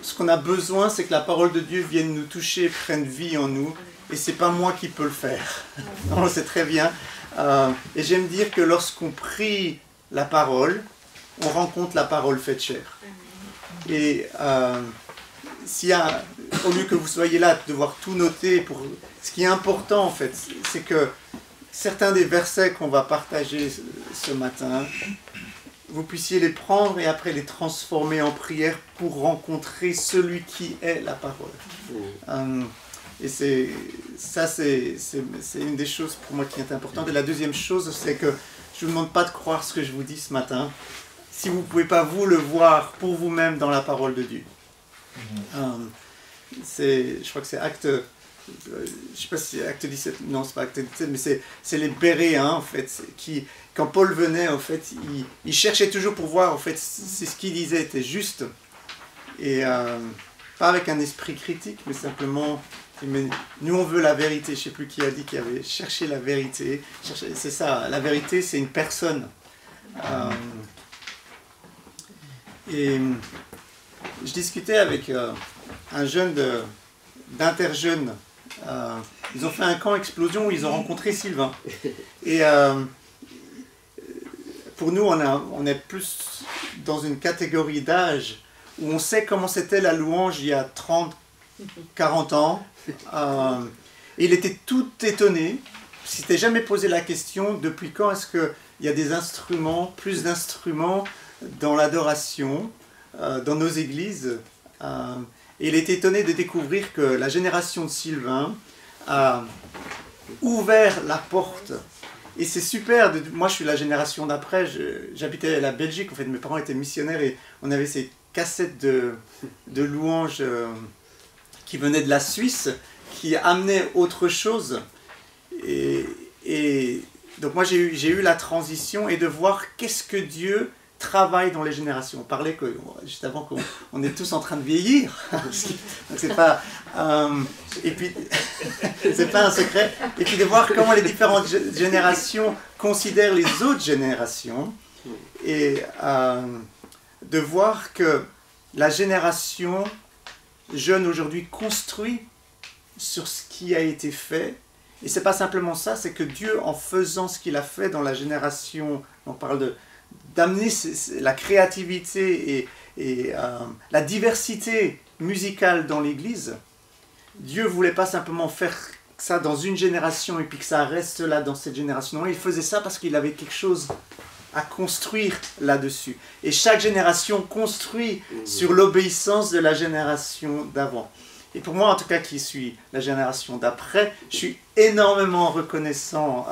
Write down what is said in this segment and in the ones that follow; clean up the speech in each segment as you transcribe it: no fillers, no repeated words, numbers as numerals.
ce qu'on a besoin, c'est que la parole de Dieu vienne nous toucher, prenne vie en nous. Et c'est pas moi qui peux le faire. On le sait très bien. Et j'aime dire que lorsqu'on prie la parole, on rencontre la parole faite chair. Et s'il y a, au lieu que vous soyez là, de devoir tout noter, ce qui est important en fait, c'est que certains des versets qu'on va partager ce matin, vous puissiez les prendre et après les transformer en prière pour rencontrer celui qui est la parole. Et c'est une des choses pour moi qui est importante. Et la deuxième chose, c'est que je ne vous demande pas de croire ce que je vous dis ce matin, si vous ne pouvez pas vous le voir pour vous-même dans la parole de Dieu. Je crois que c'est acte... je ne sais pas si c'est acte 17, non c'est pas acte 17, mais c'est les Béréens en fait, qui, quand Paul venait en fait, il cherchait toujours pour voir en fait si ce qu'il disait était juste, et pas avec un esprit critique, mais simplement, mais nous on veut la vérité, je ne sais plus qui a dit qu'il avait cherché la vérité, c'est ça, la vérité c'est une personne. Et je discutais avec un jeune d'Interjeunes. Ils ont fait un camp explosion où ils ont rencontré Sylvain. Et pour nous, on est plus dans une catégorie d'âge où on sait comment c'était la louange il y a 30, 40 ans. Il était tout étonné. Il ne s'était jamais posé la question depuis quand est-ce qu'il y a des instruments, plus d'instruments dans l'adoration, dans nos églises. Et il était étonné de découvrir que la génération de Sylvain a ouvert la porte. Et c'est super, moi je suis la génération d'après, j'habitais à la Belgique, en fait mes parents étaient missionnaires et on avait ces cassettes de louanges qui venaient de la Suisse, qui amenaient autre chose. Et donc moi j'ai eu la transition et de voir qu'est-ce que Dieu travaille dans les générations. On parlait juste avant qu'on est tous en train de vieillir. C'est pas, et puis, c'est pas un secret. Et puis de voir comment les différentes générations considèrent les autres générations. Et de voir que la génération jeune aujourd'hui construit sur ce qui a été fait. Et c'est pas simplement ça, c'est que Dieu, en faisant ce qu'il a fait dans la génération, on parle d'amener la créativité et la diversité musicale dans l'Église. Dieu ne voulait pas simplement faire ça dans une génération et puis que ça reste là dans cette génération. Non, il faisait ça parce qu'il avait quelque chose à construire là-dessus. Et chaque génération construit sur l'obéissance de la génération d'avant. Et pour moi, en tout cas, qui suis la génération d'après, je suis énormément reconnaissant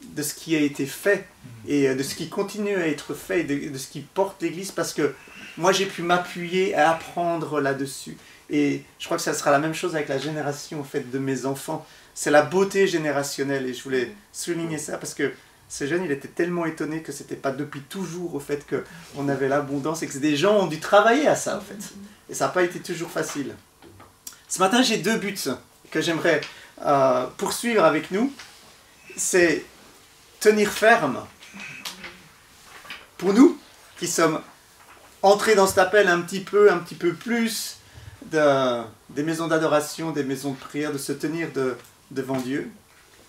de ce qui a été fait et de ce qui continue à être fait et de ce qui porte l'Église, parce que moi j'ai pu m'appuyer et apprendre là-dessus. Et je crois que ça sera la même chose avec la génération en fait, de mes enfants. C'est la beauté générationnelle et je voulais souligner ça parce que ce jeune il était tellement étonné que c'était pas depuis toujours au fait qu'on avait l'abondance et que des gens ont dû travailler à ça en fait. Et ça n'a pas été toujours facile. Ce matin j'ai 2 buts que j'aimerais poursuivre avec nous. C'est tenir ferme. Pour nous, qui sommes entrés dans cet appel un petit peu plus des maisons d'adoration, des maisons de prière, de se tenir devant Dieu.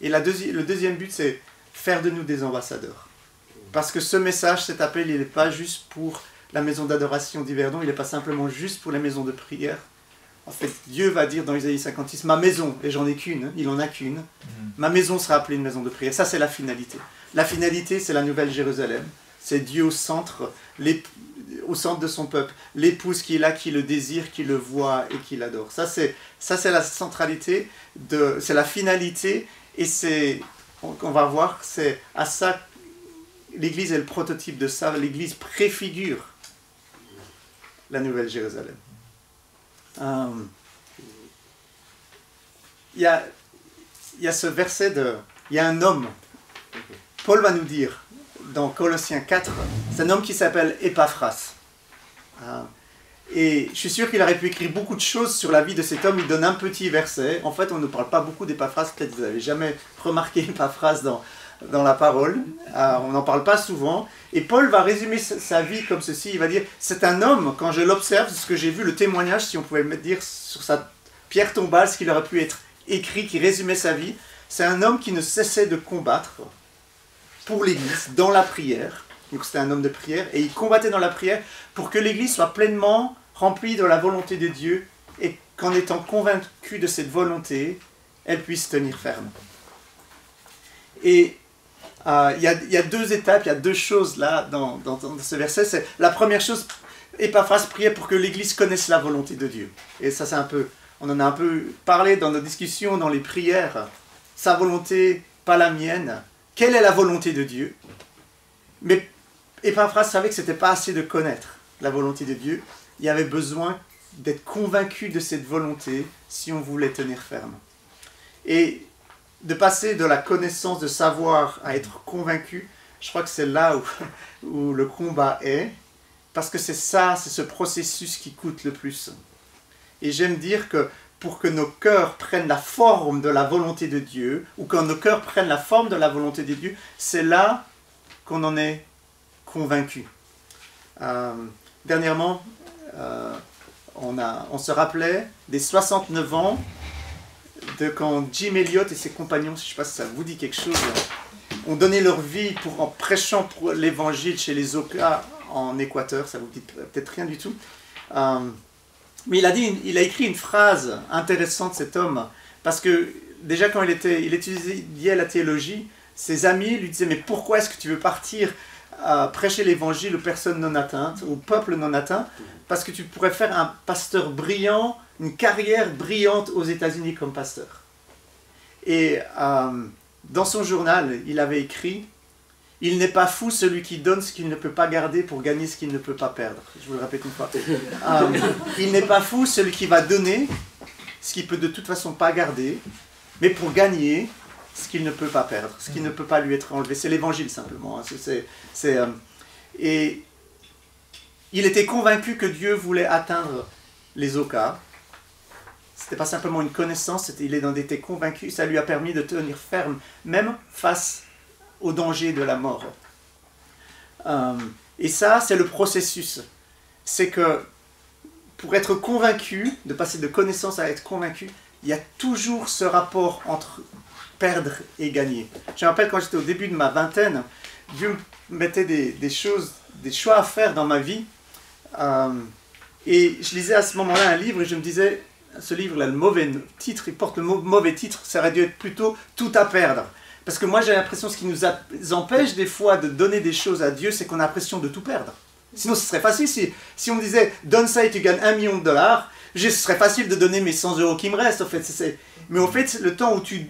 Et le deuxième but, c'est faire de nous des ambassadeurs. Parce que ce message, cet appel, il n'est pas juste pour la maison d'adoration d'Yverdon, il n'est pas simplement juste pour les maisons de prière. En fait, Dieu va dire dans Isaïe 56, ma maison, et j'en ai qu'une, il n'en a qu'une, ma maison sera appelée une maison de prière. Ça, c'est la finalité. La finalité, c'est la Nouvelle Jérusalem. C'est Dieu au centre de son peuple. L'épouse qui est là, qui le désire, qui le voit et qui l'adore. Ça, c'est la centralité, c'est la finalité, et on va voir, c'est à ça, l'Église est le prototype de ça. L'Église préfigure la Nouvelle Jérusalem. Il y a ce verset il y a un homme, Paul va nous dire dans Colossiens 4, c'est un homme qui s'appelle Épaphras. Et je suis sûr qu'il aurait pu écrire beaucoup de choses sur la vie de cet homme. Il donne un petit verset. En fait, on ne parle pas beaucoup d'Épaphras. Peut-être que vous n'avez jamais remarqué Épaphras dans la parole. On n'en parle pas souvent. Et Paul va résumer sa vie comme ceci. Il va dire, c'est un homme, quand je l'observe, c'est ce que j'ai vu, le témoignage, si on pouvait me dire sur sa pierre tombale, ce qu'il aurait pu être écrit, qui résumait sa vie. C'est un homme qui ne cessait de combattre pour l'Église, dans la prière. Donc c'était un homme de prière. Et il combattait dans la prière pour que l'Église soit pleinement remplie de la volonté de Dieu et qu'en étant convaincue de cette volonté, elle puisse tenir ferme. Et il y a deux étapes, il y a deux choses là dans ce verset. C'est la première chose, Épaphras priait pour que l'Église connaisse la volonté de Dieu. Et ça, c'est un peu, on en a un peu parlé dans nos discussions, dans les prières. Sa volonté, pas la mienne. Quelle est la volonté de Dieu? Mais Épaphras savait que ce n'était pas assez de connaître la volonté de Dieu. Il y avait besoin d'être convaincu de cette volonté si on voulait tenir ferme. Et de passer de la connaissance, de savoir à être convaincu, je crois que c'est là où le combat est, parce que c'est ça, c'est ce processus qui coûte le plus. Et j'aime dire que pour que nos cœurs prennent la forme de la volonté de Dieu, ou quand nos cœurs prennent la forme de la volonté de Dieu, c'est là qu'on en est convaincu. Dernièrement, on se rappelait des 69 ans de quand Jim Elliot et ses compagnons, je ne sais pas si ça vous dit quelque chose, ont donné leur vie en prêchant pour l'évangile chez les Oka en Équateur. Ça vous dit peut-être rien du tout. Mais il a écrit une phrase intéressante, cet homme, parce que déjà quand il étudiait la théologie, ses amis lui disaient « Mais pourquoi est-ce que tu veux partir prêcher l'évangile aux personnes non atteintes, au peuple non atteint, parce que tu pourrais faire un pasteur brillant, une carrière brillante aux États-Unis comme pasteur. » Et dans son journal, il avait écrit « Il n'est pas fou celui qui donne ce qu'il ne peut pas garder pour gagner ce qu'il ne peut pas perdre. » Je vous le répète une fois. Il n'est pas fou celui qui va donner ce qu'il peut de toute façon pas garder, mais pour gagner ce qu'il ne peut pas perdre, ce qui ne peut pas lui être enlevé. C'est l'évangile simplement. Hein. Et il était convaincu que Dieu voulait atteindre les Oka. Ce n'était pas simplement une connaissance, il était convaincu. Ça lui a permis de tenir ferme, même face au danger de la mort. Et ça, c'est le processus. C'est que pour être convaincu, de passer de connaissance à être convaincu, il y a toujours ce rapport entre perdre et gagner. Je me rappelle quand j'étais au début de ma vingtaine, Dieu me mettait des choix à faire dans ma vie. Et je lisais à ce moment-là un livre et je me disais, ce livre-là, le mauvais titre, il porte le mauvais titre, ça aurait dû être plutôt « Tout à perdre ». Parce que moi j'ai l'impression que ce qui nous empêche des fois de donner des choses à Dieu, c'est qu'on a l'impression de tout perdre. Sinon ce serait facile, si on me disait « Donne ça et tu gagnes $1 million », ce serait facile de donner mes 100 € qui me restent. En fait. Mais au fait, le temps où tu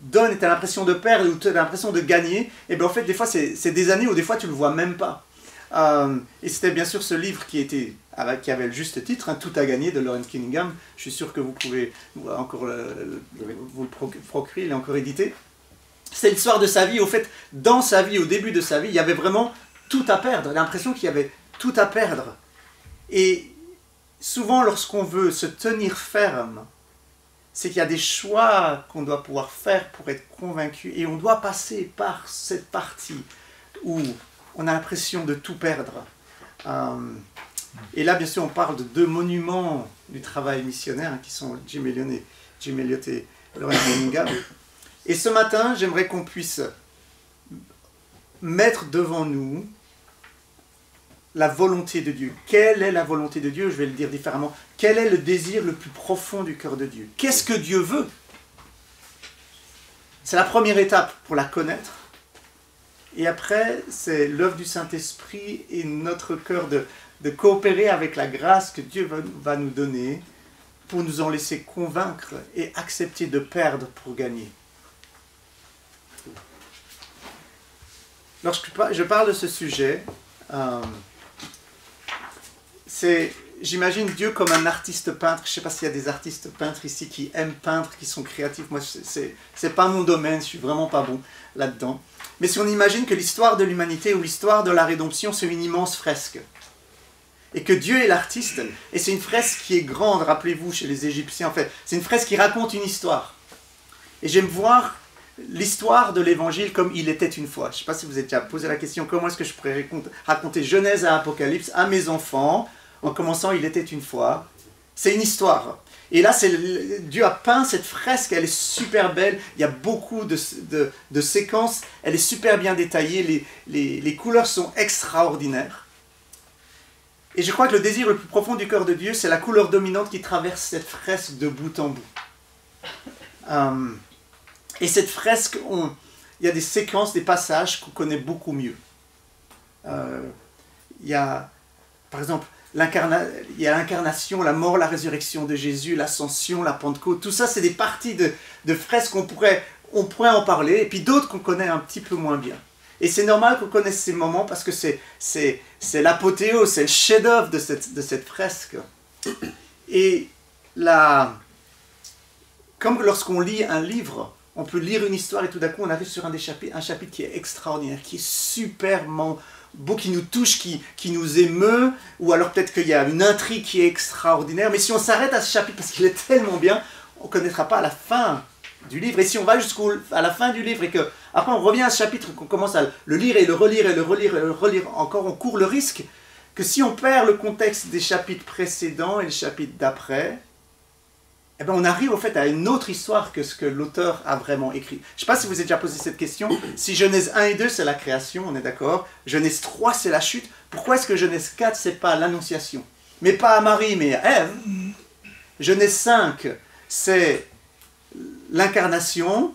donnes et tu as l'impression de perdre ou tu as l'impression de gagner, et bien en fait des fois c'est des années où des fois tu ne le vois même pas. Et c'était bien sûr ce livre qui avait le juste titre, hein, « Tout à gagner » de Lawrence Cunningham. Je suis sûr que vous pouvez encore vous le procurer, il est encore édité. C'est l'histoire de sa vie. Au fait, dans sa vie, au début de sa vie, il y avait vraiment tout à perdre. L'impression qu'il y avait tout à perdre. Et souvent, lorsqu'on veut se tenir ferme, c'est qu'il y a des choix qu'on doit pouvoir faire pour être convaincu. Et on doit passer par cette partie où on a l'impression de tout perdre. Et là, bien sûr, on parle de deux monuments du travail missionnaire, hein, qui sont Jim Elliot et Lawrence Cunningham. Et ce matin, j'aimerais qu'on puisse mettre devant nous la volonté de Dieu. Quelle est la volonté de Dieu? Je vais le dire différemment. Quel est le désir le plus profond du cœur de Dieu? Qu'est-ce que Dieu veut? C'est la première étape pour la connaître. Et après, c'est l'œuvre du Saint-Esprit et notre cœur de coopérer avec la grâce que Dieu va nous donner pour nous en laisser convaincre et accepter de perdre pour gagner. Lorsque je parle de ce sujet, j'imagine Dieu comme un artiste peintre. Je ne sais pas s'il y a des artistes peintres ici qui aiment peindre, qui sont créatifs. Moi, c'est pas mon domaine, je suis vraiment pas bon là-dedans. Mais si on imagine que l'histoire de l'humanité ou l'histoire de la rédemption, c'est une immense fresque. Et que Dieu est l'artiste, et c'est une fresque qui est grande, rappelez-vous, chez les Égyptiens, en fait. C'est une fresque qui raconte une histoire. Et j'aime voir l'histoire de l'évangile comme il était une fois. Je ne sais pas si vous avez déjà posé la question, comment est-ce que je pourrais raconter Genèse à Apocalypse à mes enfants, en commençant il était une fois. C'est une histoire. Et là, Dieu a peint cette fresque, elle est super belle, il y a beaucoup de séquences, elle est super bien détaillée, les couleurs sont extraordinaires. Et je crois que le désir le plus profond du cœur de Dieu, c'est la couleur dominante qui traverse cette fresque de bout en bout. Et cette fresque, il y a des séquences, des passages qu'on connaît beaucoup mieux. Il y a, par exemple, il y a l'incarnation, la mort, la résurrection de Jésus, l'ascension, la Pentecôte. Tout ça, c'est des parties de fresques qu'on pourrait en parler, et puis d'autres qu'on connaît un petit peu moins bien. Et c'est normal qu'on connaisse ces moments parce que c'est l'apothéose, c'est le chef-d'œuvre de cette fresque. Et comme lorsqu'on lit un livre, on peut lire une histoire et tout d'un coup on arrive sur un chapitre qui est extraordinaire, qui est superment beau, qui nous touche, qui nous émeut, ou alors peut-être qu'il y a une intrigue qui est extraordinaire, mais si on s'arrête à ce chapitre parce qu'il est tellement bien, on ne connaîtra pas la fin du livre. Et si on va jusqu'à la fin du livre et qu'après on revient à ce chapitre, qu'on commence à le lire et le relire et le relire et le relire encore, on court le risque que si on perd le contexte des chapitres précédents et les chapitres d'après, eh ben on arrive au fait à une autre histoire que ce que l'auteur a vraiment écrit. Je ne sais pas si vous avez déjà posé cette question. Si Genèse 1 et 2 c'est la création, on est d'accord. Genèse 3 c'est la chute. Pourquoi est-ce que Genèse 4 c'est pas l'annonciation? Mais pas à Marie, mais à Ève. Genèse 5 c'est l'incarnation.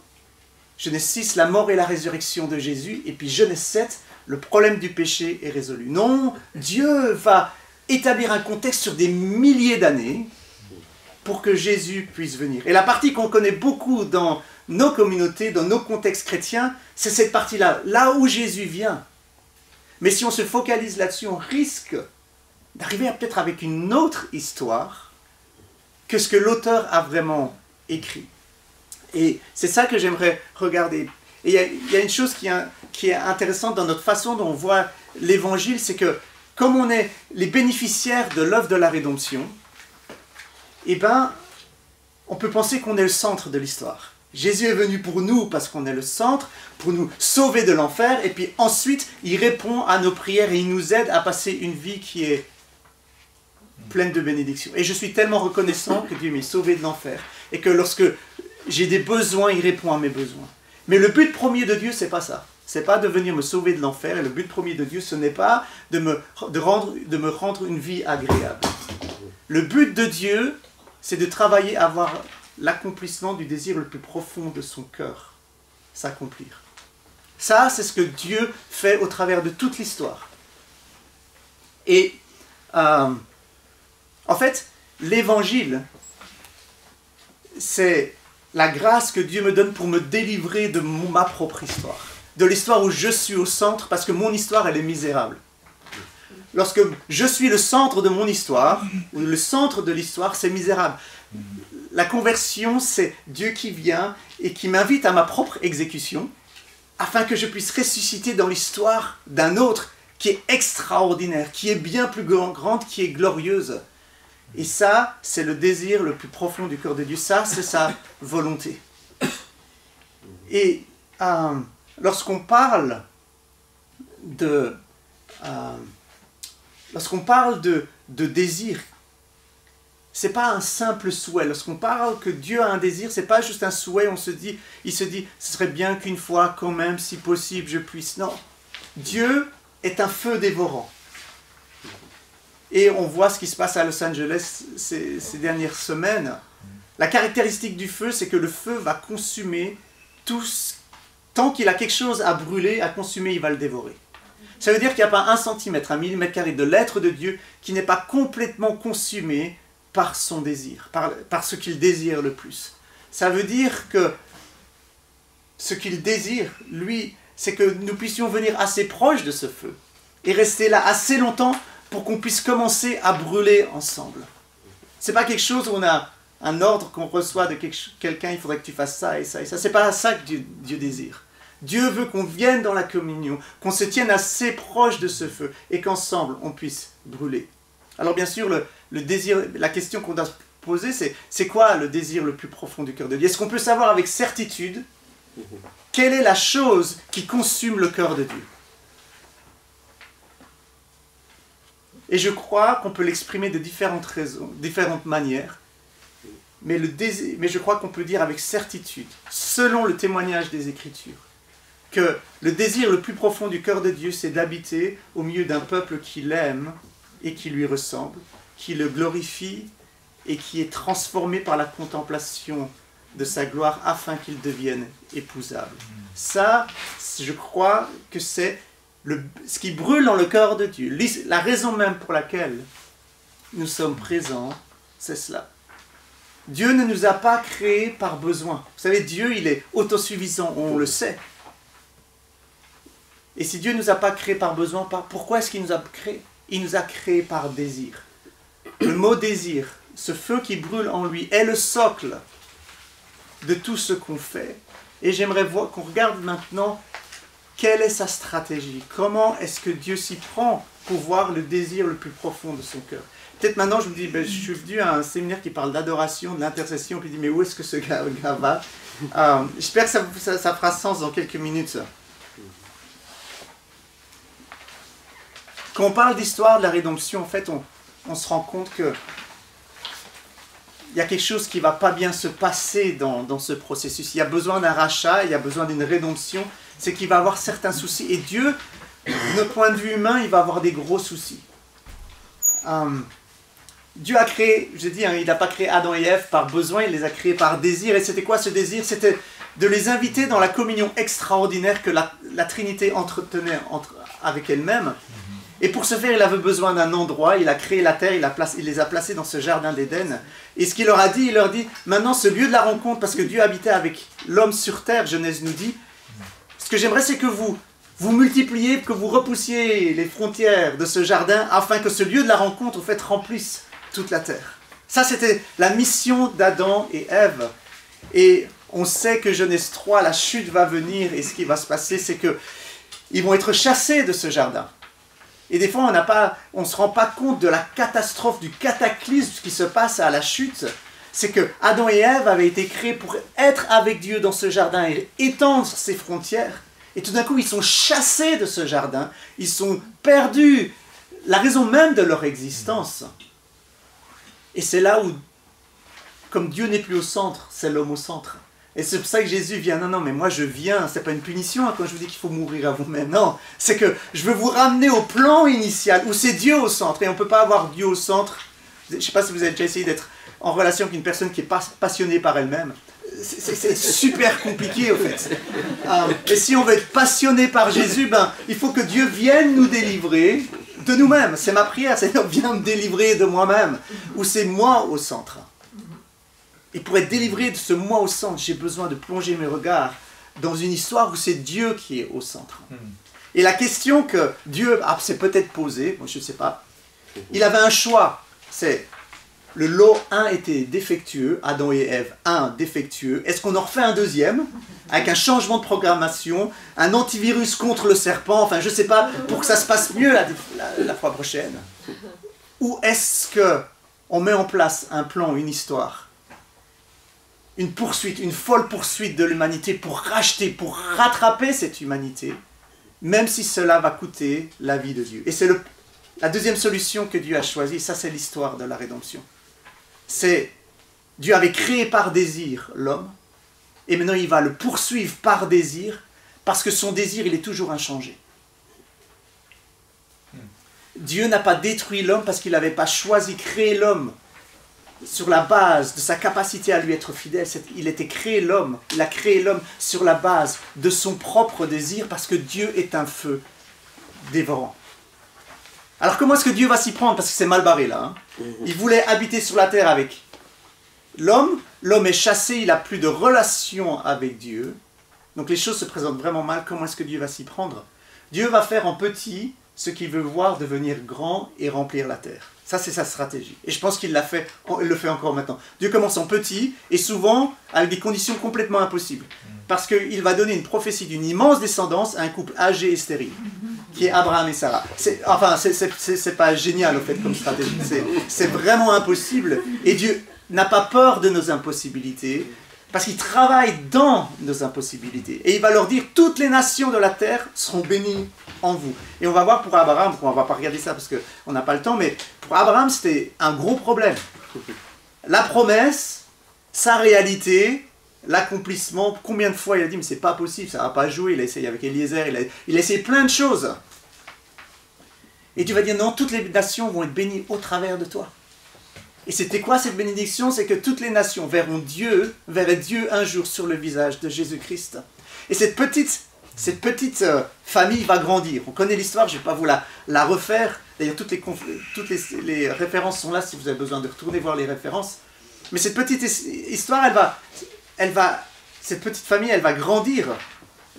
Genèse 6 la mort et la résurrection de Jésus. Et puis Genèse 7 le problème du péché est résolu. Non, Dieu va établir un contexte sur des milliers d'années pour que Jésus puisse venir. Et la partie qu'on connaît beaucoup dans nos communautés, dans nos contextes chrétiens, c'est cette partie-là, là où Jésus vient. Mais si on se focalise là-dessus, on risque d'arriver peut-être avec une autre histoire que ce que l'auteur a vraiment écrit. Et c'est ça que j'aimerais regarder. Et il y a une chose qui est intéressante dans notre façon dont on voit l'évangile, c'est que comme on est les bénéficiaires de l'œuvre de la rédemption, eh bien, on peut penser qu'on est le centre de l'histoire. Jésus est venu pour nous parce qu'on est le centre, pour nous sauver de l'enfer, et puis ensuite, il répond à nos prières et il nous aide à passer une vie qui est pleine de bénédictions. Et je suis tellement reconnaissant que Dieu m'ait sauvé de l'enfer, et que lorsque j'ai des besoins, il répond à mes besoins. Mais le but premier de Dieu, c'est pas ça. C'est pas de venir me sauver de l'enfer, et le but premier de Dieu, ce n'est pas de me rendre une vie agréable. Le but de Dieu, c'est de travailler à avoir l'accomplissement du désir le plus profond de son cœur, s'accomplir. Ça, c'est ce que Dieu fait au travers de toute l'histoire. Et en fait, l'évangile, c'est la grâce que Dieu me donne pour me délivrer de ma propre histoire, de l'histoire où je suis au centre, parce que mon histoire, elle est misérable. Lorsque je suis le centre de mon histoire, ou le centre de l'histoire, c'est misérable. La conversion, c'est Dieu qui vient et qui m'invite à ma propre exécution, afin que je puisse ressusciter dans l'histoire d'un autre qui est extraordinaire, qui est bien plus grande, qui est glorieuse. Et ça, c'est le désir le plus profond du cœur de Dieu. Ça, c'est sa volonté. Et lorsqu'on parle de désir, c'est pas un simple souhait. Lorsqu'on parle que Dieu a un désir, c'est pas juste un souhait, il se dit, ce serait bien qu'une fois, quand même, si possible, je puisse. Non. Dieu est un feu dévorant. Et on voit ce qui se passe à Los Angeles ces dernières semaines. La caractéristique du feu, c'est que le feu va consumer tout. Tant qu'il a quelque chose à brûler, à consumer, il va le dévorer. Ça veut dire qu'il n'y a pas 1 centimètre, 1 millimètre carré de l'être de Dieu qui n'est pas complètement consumé par son désir, par ce qu'il désire le plus. Ça veut dire que ce qu'il désire, lui, c'est que nous puissions venir assez proche de ce feu et rester là assez longtemps pour qu'on puisse commencer à brûler ensemble. Ce n'est pas quelque chose où on a un ordre qu'on reçoit de quelqu'un, il faudrait que tu fasses ça et ça et ça. Ce n'est pas ça que Dieu désire. Dieu veut qu'on vienne dans la communion, qu'on se tienne assez proche de ce feu et qu'ensemble on puisse brûler. Alors bien sûr, le désir, la question qu'on doit se poser, c'est quoi le désir le plus profond du cœur de Dieu? Est-ce qu'on peut savoir avec certitude Quelle est la chose qui consume le cœur de Dieu? Et je crois qu'on peut l'exprimer de différentes manières, mais je crois qu'on peut dire avec certitude, selon le témoignage des Écritures, que le désir le plus profond du cœur de Dieu, c'est d'habiter au milieu d'un peuple qui l'aime et qui lui ressemble, qui le glorifie et qui est transformé par la contemplation de sa gloire afin qu'il devienne épousable. Ça, je crois que c'est ce qui brûle dans le cœur de Dieu. La raison même pour laquelle nous sommes présents, c'est cela. Dieu ne nous a pas créés par besoin. Vous savez, Dieu, il est autosuffisant, on le sait. Et si Dieu ne nous a pas créés par besoin, pourquoi est-ce qu'il nous a créés? Il nous a créés par désir. Le mot désir, ce feu qui brûle en lui, est le socle de tout ce qu'on fait. Et j'aimerais qu'on regarde maintenant quelle est sa stratégie. Comment est-ce que Dieu s'y prend pour voir le désir le plus profond de son cœur. Peut-être maintenant, je me dis, je suis venu à un séminaire qui parle d'adoration, de l'intercession, puis je dis, mais où est-ce que ce gars va? J'espère que ça fera sens dans quelques minutes. Quand on parle d'histoire de la rédemption, en fait, on se rend compte que il y a quelque chose qui ne va pas bien se passer dans ce processus. Il y a besoin d'un rachat, il y a besoin d'une rédemption. C'est qu'il va avoir certains soucis. Et Dieu, de point de vue humain, il va avoir des gros soucis. Dieu a créé, je dis, il n'a pas créé Adam et Ève par besoin, il les a créés par désir. Et c'était quoi ce désir? C'était de les inviter dans la communion extraordinaire que la Trinité entretenait avec elle-même. Et pour ce faire, il avait besoin d'un endroit, il a créé la terre, il les a placés dans ce jardin d'Éden. Et ce qu'il leur a dit, il leur dit, maintenant ce lieu de la rencontre, parce que Dieu habitait avec l'homme sur terre, Genèse nous dit, ce que j'aimerais c'est que vous multipliez, que vous repoussiez les frontières de ce jardin, afin que ce lieu de la rencontre, en fait, remplisse toute la terre. Ça, c'était la mission d'Adam et Ève. Et on sait que Genèse 3, la chute va venir, et ce qui va se passer, c'est qu'ils vont être chassés de ce jardin. Et des fois, on ne se rend pas compte de la catastrophe, du cataclysme qui se passe à la chute. C'est que Adam et Ève avaient été créés pour être avec Dieu dans ce jardin et étendre ses frontières. Et tout d'un coup, ils sont chassés de ce jardin. Ils sont perdus. La raison même de leur existence. Et c'est là où, comme Dieu n'est plus au centre, c'est l'homme au centre. Et c'est pour ça que Jésus vient, non, mais moi je viens, c'est pas une punition quand je vous dis qu'il faut mourir à vous-même, non, c'est que je veux vous ramener au plan initial, où c'est Dieu au centre, et on ne peut pas avoir Dieu au centre. Je ne sais pas si vous avez déjà essayé d'être en relation avec une personne qui est passionnée par elle-même, c'est super compliqué en fait. Et si on veut être passionné par Jésus, il faut que Dieu vienne nous délivrer de nous-mêmes, c'est ma prière, Seigneur, viens me délivrer de moi-même, où c'est moi au centre. Et pour être délivré de ce moi au centre, j'ai besoin de plonger mes regards dans une histoire où c'est Dieu qui est au centre. Et la question que Dieu s'est peut-être posée, je ne sais pas, il avait un choix. C'est le lot 1 était défectueux, Adam et Ève, 1 défectueux. Est-ce qu'on en refait un deuxième, avec un changement de programmation, un antivirus contre le serpent, enfin je ne sais pas, pour que ça se passe mieux la fois prochaine? Ou est-ce qu'on met en place un plan, une histoire, une poursuite, une folle poursuite de l'humanité pour racheter, pour rattraper cette humanité, même si cela va coûter la vie de Dieu. Et c'est la deuxième solution que Dieu a choisie, ça c'est l'histoire de la rédemption. C'est, Dieu avait créé par désir l'homme, et maintenant il va le poursuivre par désir, parce que son désir, il est toujours inchangé. Dieu n'a pas détruit l'homme parce qu'il n'avait pas choisi créer l'homme sur la base de sa capacité à lui être fidèle. Il a créé l'homme sur la base de son propre désir, parce que Dieu est un feu dévorant. Alors comment est-ce que Dieu va s'y prendre? Parce que c'est mal barré là. Il voulait habiter sur la terre avec l'homme est chassé, il n'a plus de relation avec Dieu. Donc les choses se présentent vraiment mal. Comment est-ce que Dieu va s'y prendre? Dieu va faire en petit ce qu'il veut voir devenir grand et remplir la terre. Ça, c'est sa stratégie. Et je pense qu'il l'a fait, il le fait encore maintenant. Dieu commence en petit, et souvent avec des conditions complètement impossibles. Parce qu'il va donner une prophétie d'une immense descendance à un couple âgé et stérile, qui est Abraham et Sarah. C'est pas génial, en fait, comme stratégie. C'est vraiment impossible. Et Dieu n'a pas peur de nos impossibilités. Parce qu'il travaille dans nos impossibilités. Et il va leur dire, toutes les nations de la terre seront bénies en vous. Et on va voir pour Abraham, on ne va pas regarder ça parce qu'on n'a pas le temps, mais pour Abraham, c'était un gros problème. La promesse, sa réalité, l'accomplissement, combien de fois il a dit, mais c'est pas possible, ça ne va pas jouer, il a essayé avec Eliezer, il a essayé plein de choses. Et tu vas dire, non, toutes les nations vont être bénies au travers de toi. Et c'était quoi cette bénédiction? C'est que toutes les nations verraient Dieu un jour sur le visage de Jésus-Christ. Et cette petite famille va grandir. On connaît l'histoire, je ne vais pas vous la refaire. D'ailleurs, toutes les références sont là si vous avez besoin de retourner voir les références. Mais cette petite histoire, cette petite famille, elle va grandir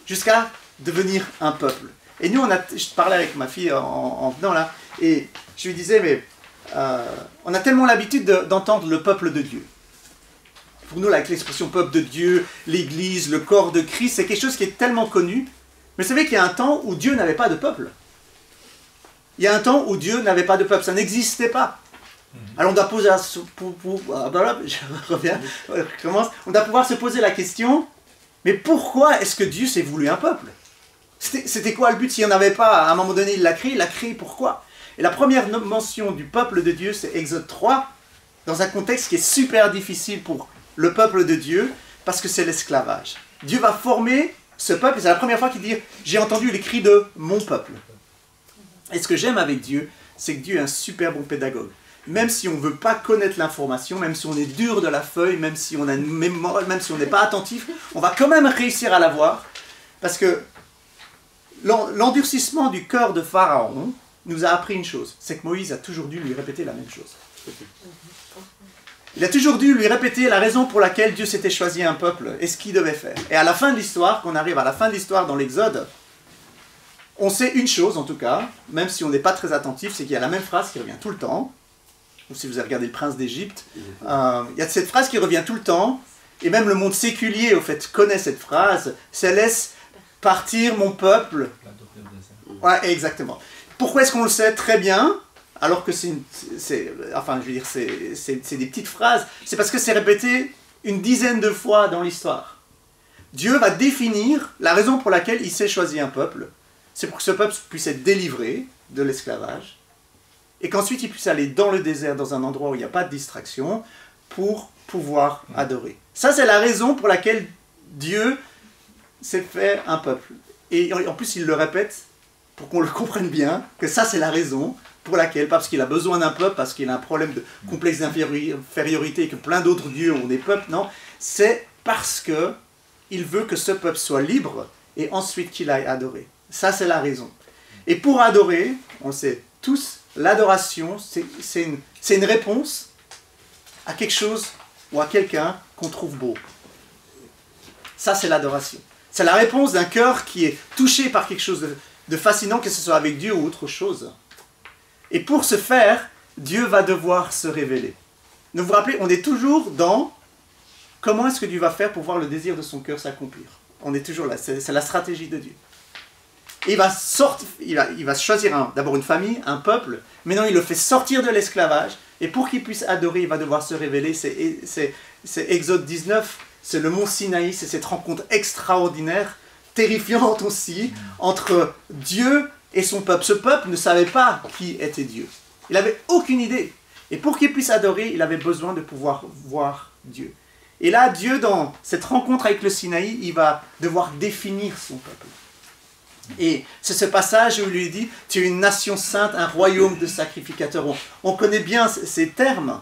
jusqu'à devenir un peuple. Et nous, je parlais avec ma fille en venant là, et je lui disais, mais on a tellement l'habitude d'entendre le peuple de Dieu. Pour nous, avec l'expression peuple de Dieu, l'Église, le corps de Christ, c'est quelque chose qui est tellement connu. Mais vous savez qu'il y a un temps où Dieu n'avait pas de peuple. Il y a un temps où Dieu n'avait pas de peuple, ça n'existait pas. Alors on doit poser, on doit pouvoir se poser la question, mais pourquoi est-ce que Dieu s'est voulu un peuple? C'était quoi le but? S'il n'y en avait pas, à un moment donné, il l'a créé pourquoi? Et la première mention du peuple de Dieu, c'est Exode 3, dans un contexte qui est super difficile pour le peuple de Dieu, parce que c'est l'esclavage. Dieu va former ce peuple, et c'est la première fois qu'il dit « J'ai entendu les cris de mon peuple ». Et ce que j'aime avec Dieu, c'est que Dieu est un super bon pédagogue. Même si on ne veut pas connaître l'information, même si on est dur de la feuille, même si on a une mémoire, même si on n'est pas attentif, on va quand même réussir à la voir, parce que l'endurcissement du cœur de Pharaon nous a appris une chose, c'est que Moïse a toujours dû lui répéter la même chose. Il a toujours dû lui répéter la raison pour laquelle Dieu s'était choisi un peuple et ce qu'il devait faire. Et à la fin de l'histoire, qu'on arrive à la fin de l'histoire dans l'Exode, on sait une chose en tout cas, même si on n'est pas très attentif, c'est qu'il y a la même phrase qui revient tout le temps. Ou si vous avez regardé Le Prince d'Égypte, il y a cette phrase qui revient tout le temps, et même le monde séculier, au fait, connaît cette phrase, c'est « laisse partir mon peuple ». Ouais, exactement. Pourquoi est-ce qu'on le sait très bien, alors que c'est des petites phrases? C'est parce que c'est répété une dizaine de fois dans l'histoire. Dieu va définir la raison pour laquelle il s'est choisi un peuple. C'est pour que ce peuple puisse être délivré de l'esclavage, et qu'ensuite il puisse aller dans le désert, dans un endroit où il n'y a pas de distraction, pour pouvoir adorer. Ça, c'est la raison pour laquelle Dieu s'est fait un peuple. Et en plus, il le répète pour qu'on le comprenne bien, que ça, c'est la raison pour laquelle, pas parce qu'il a besoin d'un peuple, parce qu'il a un problème de complexe d'infériorité, et que plein d'autres dieux ont des peuples, non, c'est parce que il veut que ce peuple soit libre, et ensuite qu'il aille adorer. Ça, c'est la raison. Et pour adorer, on le sait tous, l'adoration, c'est une réponse à quelque chose ou à quelqu'un qu'on trouve beau. Ça, c'est l'adoration. C'est la réponse d'un cœur qui est touché par quelque chose de fascinant, que ce soit avec Dieu ou autre chose. Et pour ce faire, Dieu va devoir se révéler. Vous vous rappelez, on est toujours dans comment est-ce que Dieu va faire pour voir le désir de son cœur s'accomplir. On est toujours là, c'est la stratégie de Dieu. Et il va choisir d'abord une famille, un peuple, maintenant il le fait sortir de l'esclavage, et pour qu'il puisse adorer, il va devoir se révéler. C'est Exode 19, c'est le mont Sinaï, c'est cette rencontre extraordinaire, terrifiante aussi, entre Dieu et son peuple. Ce peuple ne savait pas qui était Dieu. Il n'avait aucune idée. Et pour qu'il puisse adorer, il avait besoin de pouvoir voir Dieu. Et là, Dieu, dans cette rencontre avec le Sinaï, il va devoir définir son peuple. Et c'est ce passage où il lui dit « Tu es une nation sainte, un royaume de sacrificateurs ». On connaît bien ces termes.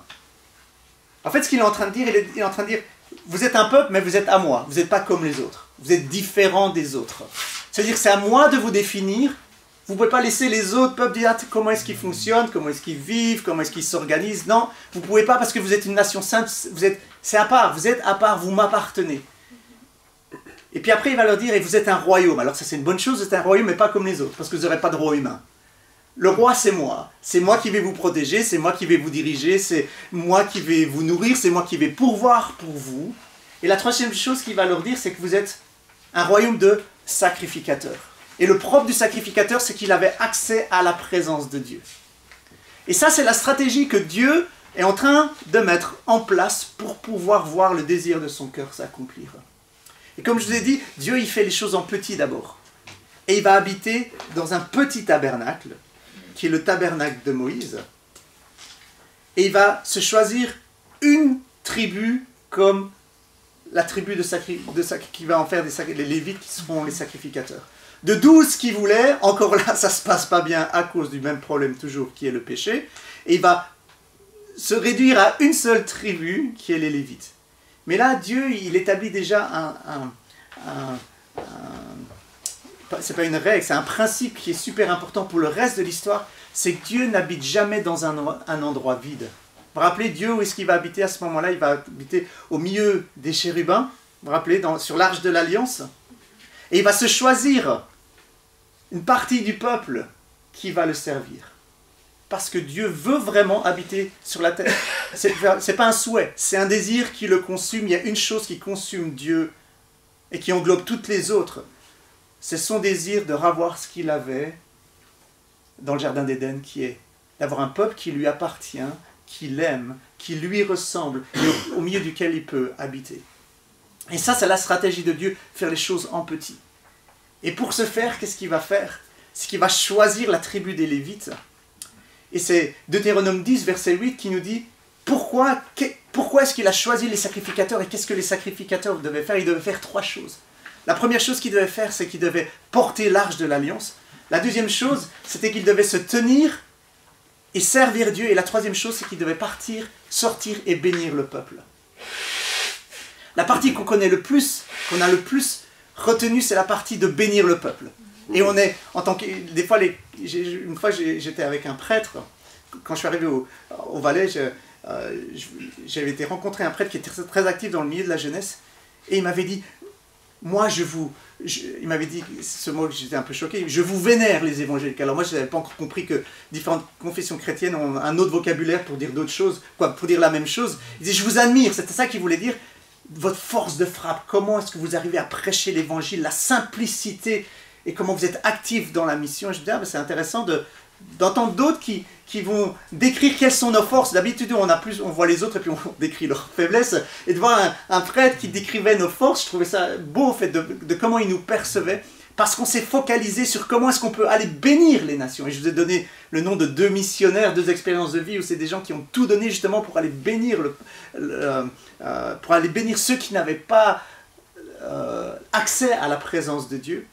En fait, ce qu'il est en train de dire, il est en train de dire « Vous êtes un peuple, mais vous êtes à moi. Vous n'êtes pas comme les autres. Vous êtes différents des autres. » C'est-à-dire que c'est à moi de vous définir. Vous ne pouvez pas laisser les autres peuples dire « Comment est-ce qu'ils fonctionnent? Comment est-ce qu'ils vivent? Comment est-ce qu'ils s'organisent ?» Non, vous ne pouvez pas parce que vous êtes une nation sainte. C'est à part. Vous êtes à part. Vous m'appartenez. Et puis après, il va leur dire, et vous êtes un royaume. Alors ça, c'est une bonne chose, vous êtes un royaume, mais pas comme les autres, parce que vous n'aurez pas de roi humain. Le roi, c'est moi. C'est moi qui vais vous protéger, c'est moi qui vais vous diriger, c'est moi qui vais vous nourrir, c'est moi qui vais pourvoir pour vous. Et la troisième chose qu'il va leur dire, c'est que vous êtes un royaume de sacrificateurs. Et le propre du sacrificateur, c'est qu'il avait accès à la présence de Dieu. Et ça, c'est la stratégie que Dieu est en train de mettre en place pour pouvoir voir le désir de son cœur s'accomplir. Et comme je vous ai dit, Dieu il fait les choses en petit d'abord. Et il va habiter dans un petit tabernacle, qui est le tabernacle de Moïse. Et il va se choisir une tribu comme la tribu qui va en faire les Lévites qui seront les sacrificateurs. De 12 qu'il voulait, encore là, ça ne se passe pas bien à cause du même problème toujours qui est le péché. Et il va se réduire à une seule tribu qui est les Lévites. Mais là, Dieu, il établit déjà c'est pas une règle, c'est un principe qui est super important pour le reste de l'histoire, c'est que Dieu n'habite jamais dans un endroit vide. Vous vous rappelez, Dieu, où est-ce qu'il va habiter à ce moment-là? Il va habiter au milieu des chérubins, vous vous rappelez, sur l'arche de l'Alliance. Et il va se choisir une partie du peuple qui va le servir. Parce que Dieu veut vraiment habiter sur la terre. C'est pas un souhait, c'est un désir qui le consume. Il y a une chose qui consume Dieu et qui englobe toutes les autres. C'est son désir de revoir ce qu'il avait dans le jardin d'Éden, qui est d'avoir un peuple qui lui appartient, qui l'aime, qui lui ressemble, et au milieu duquel il peut habiter. Et ça, c'est la stratégie de Dieu, faire les choses en petit. Et pour ce faire, qu'est-ce qu'il va faire? C'est qu'il va choisir la tribu des Lévites. Et c'est Deutéronome 10, verset 8, qui nous dit pourquoi est-ce qu'il a choisi les sacrificateurs et qu'est-ce que les sacrificateurs devaient faire? Ils devaient faire 3 choses. La première chose qu'ils devaient faire, c'est qu'ils devaient porter l'arche de l'Alliance. La deuxième chose, c'était qu'ils devaient se tenir et servir Dieu. Et la troisième chose, c'est qu'ils devaient partir, sortir et bénir le peuple. La partie qu'on connaît le plus, qu'on a le plus retenue, c'est la partie de bénir le peuple. Et on est, en tant que... Des fois, une fois, j'étais avec un prêtre. Quand je suis arrivé au Valais, j'avais été rencontrer un prêtre qui était très actif dans le milieu de la jeunesse. Et il m'avait dit... Moi, il m'avait dit ce mot que j'étais un peu choqué, je vous vénère les évangéliques. Alors moi, je n'avais pas encore compris que différentes confessions chrétiennes ont un autre vocabulaire pour dire d'autres choses, pour dire la même chose. Il dit, je vous admire, c'était ça qu'il voulait dire, votre force de frappe, comment est-ce que vous arrivez à prêcher l'évangile, la simplicité, et comment vous êtes actif dans la mission. Et je me dis, c'est intéressant d'entendre d'autres qui vont décrire quelles sont nos forces. D'habitude, on voit les autres et puis on décrit leurs faiblesses. Et de voir un prêtre qui décrivait nos forces, je trouvais ça beau, en fait, de comment il nous percevait. Parce qu'on s'est focalisé sur comment est-ce qu'on peut aller bénir les nations. Et je vous ai donné le nom de 2 missionnaires, 2 expériences de vie, où c'est des gens qui ont tout donné justement pour aller bénir, pour aller bénir ceux qui n'avaient pas accès à la présence de Dieu.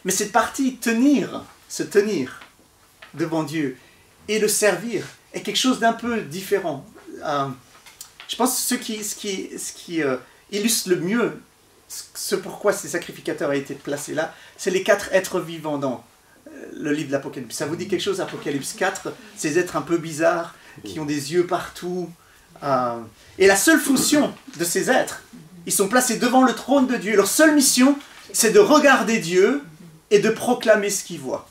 Mais cette partie, se tenir devant Dieu et le servir est quelque chose d'un peu différent. Je pense que ce qui illustre le mieux ce pourquoi ces sacrificateurs ont été placés là, c'est les 4 êtres vivants dans le livre de l'Apocalypse. Ça vous dit quelque chose, Apocalypse 4? Ces êtres un peu bizarres, qui ont des yeux partout. Et la seule fonction de ces êtres, ils sont placés devant le trône de Dieu. Leur seule mission, c'est de regarder Dieu et de proclamer ce qu'ils voient.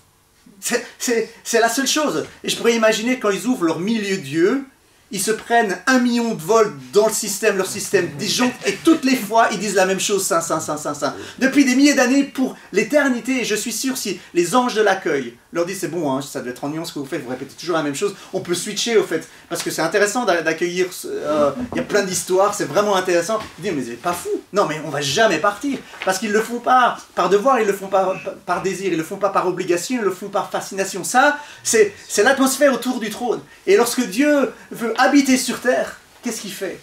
C'est la seule chose. Et je pourrais imaginer quand ils ouvrent leur milieu Dieu, ils se prennent 1 million de volts dans le système, leur système disjoncte, et toutes les fois, ils disent la même chose, Saint, Saint, Saint, Saint, Saint. Depuis des milliers d'années, pour l'éternité, et je suis sûr, si les anges de l'accueil leur disent, c'est bon, hein, ça doit être ennuyant ce que vous faites, vous répétez toujours la même chose, on peut switcher au fait, parce que c'est intéressant d'accueillir, il y a plein d'histoires, c'est vraiment intéressant. Ils disent, mais c'est pas fou, non mais on va jamais partir, parce qu'ils le font pas par devoir, ils le font pas par désir, ils le font pas par obligation, ils le font par fascination. Ça, c'est l'atmosphère autour du trône. Et lorsque Dieu veut habiter sur terre, qu'est-ce qu'il fait?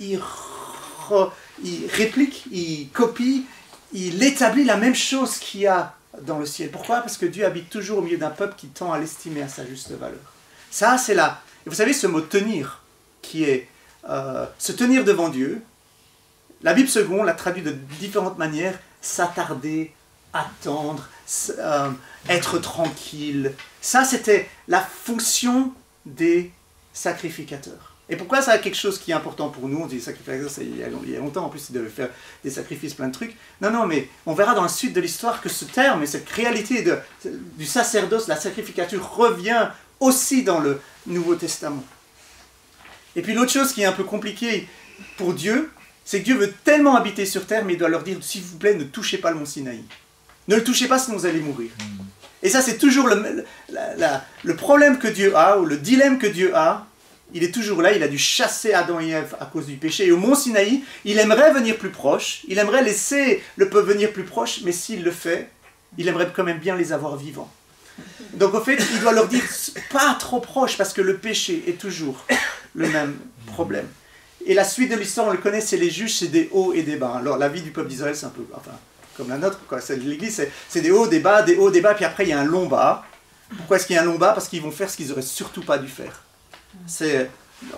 Il réplique, il copie, il établit la même chose qu'il y a dans le ciel. Pourquoi? Parce que Dieu habite toujours au milieu d'un peuple qui tend à l'estimer à sa juste valeur. Ça, c'est là. Et vous savez, ce mot « tenir », qui est se tenir devant Dieu, la Bible seconde l'a traduit de différentes manières, s'attarder, attendre, être tranquille. Ça, c'était la fonction des sacrificateurs. Et pourquoi ça a quelque chose qui est important pour nous? On dit sacrificateurs, il y a longtemps, en plus ils devaient faire des sacrifices, plein de trucs. Non, mais on verra dans la suite de l'histoire que ce terme et cette réalité du sacerdoce, la sacrificature, revient aussi dans le Nouveau Testament. Et puis l'autre chose qui est un peu compliquée pour Dieu, c'est que Dieu veut tellement habiter sur terre, mais il doit leur dire, s'il vous plaît, ne touchez pas le mont Sinaï. Ne le touchez pas, sinon vous allez mourir. Et ça, c'est toujours le problème que Dieu a, ou le dilemme que Dieu a. Il est toujours là, il a dû chasser Adam et Ève à cause du péché. Et au mont Sinaï, il aimerait venir plus proche, il aimerait laisser le peuple venir plus proche, mais s'il le fait, il aimerait quand même bien les avoir vivants. Donc au fait, il doit leur dire pas trop proche, parce que le péché est toujours le même problème. Et la suite de l'histoire, on le connaît, c'est les juges, c'est des hauts et des bas. Alors la vie du peuple d'Israël, c'est un peu comme la nôtre, quoi. C'est l'Église, c'est des hauts, des bas, puis après il y a un long bas. Pourquoi est-ce qu'il y a un long bas? Parce qu'ils vont faire ce qu'ils n'auraient surtout pas dû faire.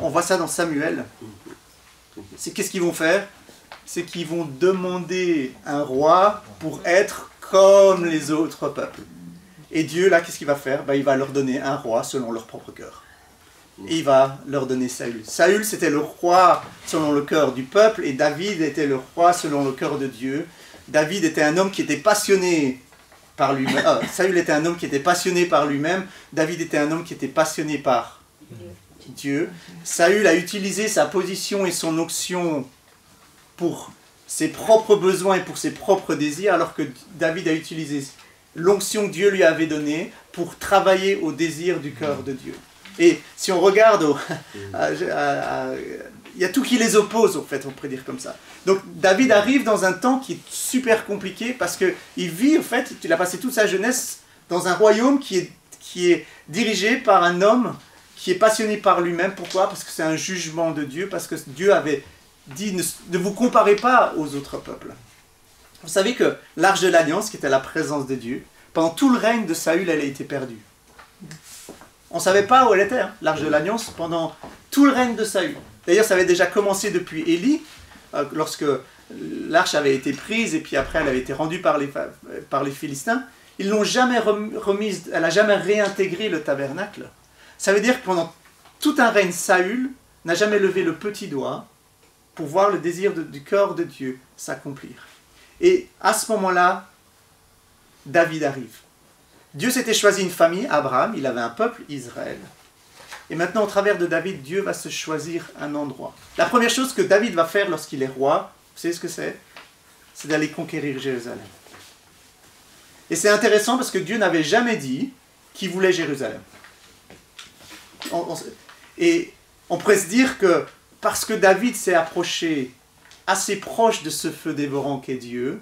On voit ça dans Samuel. C'est qu'est-ce qu'ils vont faire? C'est qu'ils vont demander un roi pour être comme les autres peuples. Et Dieu, là, qu'est-ce qu'il va faire? Il va leur donner un roi selon leur propre cœur. Et il va leur donner Saül. Saül, c'était le roi selon le cœur du peuple, et David était le roi selon le cœur de Dieu. David était un homme qui était passionné par lui-même. Saül était un homme qui était passionné par lui-même. David était un homme qui était passionné par Dieu. Saül a utilisé sa position et son onction pour ses propres besoins et pour ses propres désirs, alors que David a utilisé l'onction que Dieu lui avait donnée pour travailler au désir du cœur de Dieu. Et si on regarde, il y a tout qui les oppose, en fait, on pourrait dire comme ça. Donc David arrive dans un temps qui est super compliqué, parce qu'il vit, en fait, il a passé toute sa jeunesse dans un royaume qui est dirigé par un homme qui est passionné par lui-même. Pourquoi? Parce que c'est un jugement de Dieu, parce que Dieu avait dit ne vous comparez pas aux autres peuples. Vous savez que l'Arche de l'Alliance, qui était la présence de Dieu, pendant tout le règne de Saül, elle a été perdue. On ne savait pas où elle était, l'Arche de l'Alliance, pendant tout le règne de Saül. D'ailleurs, ça avait déjà commencé depuis Élie, lorsque l'Arche avait été prise, et puis après elle avait été rendue par les Philistins. Ils l'ont jamais remise, elle n'a jamais réintégré le tabernacle. Ça veut dire que pendant tout un règne, Saül n'a jamais levé le petit doigt pour voir le désir du cœur de Dieu s'accomplir. Et à ce moment-là, David arrive. Dieu s'était choisi une famille, Abraham, il avait un peuple, Israël. Et maintenant, au travers de David, Dieu va se choisir un endroit. La première chose que David va faire lorsqu'il est roi, vous savez ce que c'est? C'est d'aller conquérir Jérusalem. Et c'est intéressant parce que Dieu n'avait jamais dit qu'il voulait Jérusalem. Et on pourrait se dire que parce que David s'est approché assez proche de ce feu dévorant qu'est Dieu,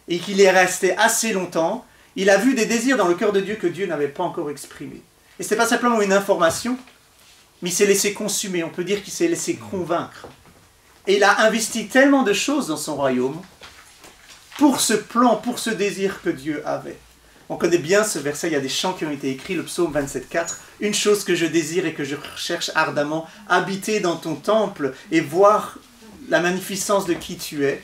et qu'il est resté assez longtemps, il a vu des désirs dans le cœur de Dieu que Dieu n'avait pas encore exprimés. Et ce n'est pas simplement une information, mais il s'est laissé consumer, on peut dire qu'il s'est laissé convaincre. Et il a investi tellement de choses dans son royaume pour ce plan, pour ce désir que Dieu avait. On connaît bien ce verset, il y a des chants qui ont été écrits, le psaume 27,4. « Une chose que je désire et que je recherche ardemment, habiter dans ton temple et voir la magnificence de qui tu es. »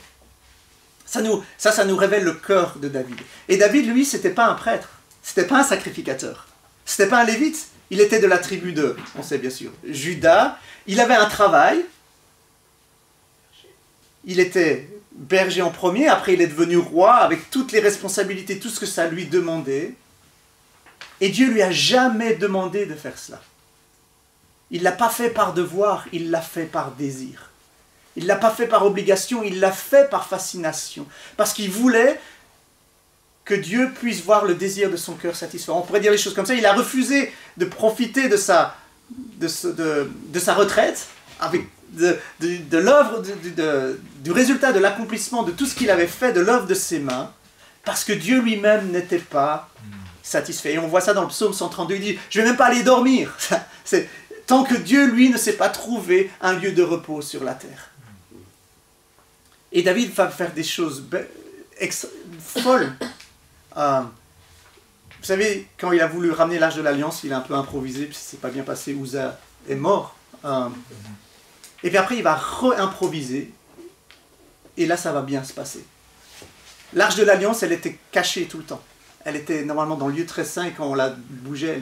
Ça nous révèle le cœur de David. Et David, lui, c'était pas un prêtre, c'était pas un sacrificateur, c'était pas un lévite, il était de la tribu de, on sait bien sûr, Juda. Il avait un travail, il était berger en premier, après il est devenu roi avec toutes les responsabilités, tout ce que ça lui demandait. Et Dieu lui a jamais demandé de faire cela. Il ne l'a pas fait par devoir, il l'a fait par désir. Il ne l'a pas fait par obligation, il l'a fait par fascination. Parce qu'il voulait que Dieu puisse voir le désir de son cœur satisfait. On pourrait dire les choses comme ça. Il a refusé de profiter de sa retraite, avec de l'œuvre, du résultat de l'accomplissement de tout ce qu'il avait fait, de l'œuvre de ses mains, parce que Dieu lui-même n'était pas satisfait. Et on voit ça dans le psaume 132, il dit « Je ne vais même pas aller dormir ». Tant que Dieu, lui, ne s'est pas trouvé un lieu de repos sur la terre. Et David va faire des choses folles. Vous savez, quand il a voulu ramener l'Arche de l'Alliance, il a un peu improvisé, puis ça ne s'est pas bien passé, Uza est mort. Et puis après, il va re-improviser, et là, ça va bien se passer. L'Arche de l'Alliance, elle était cachée tout le temps. Elle était normalement dans le lieu très saint, et quand on la bougeait,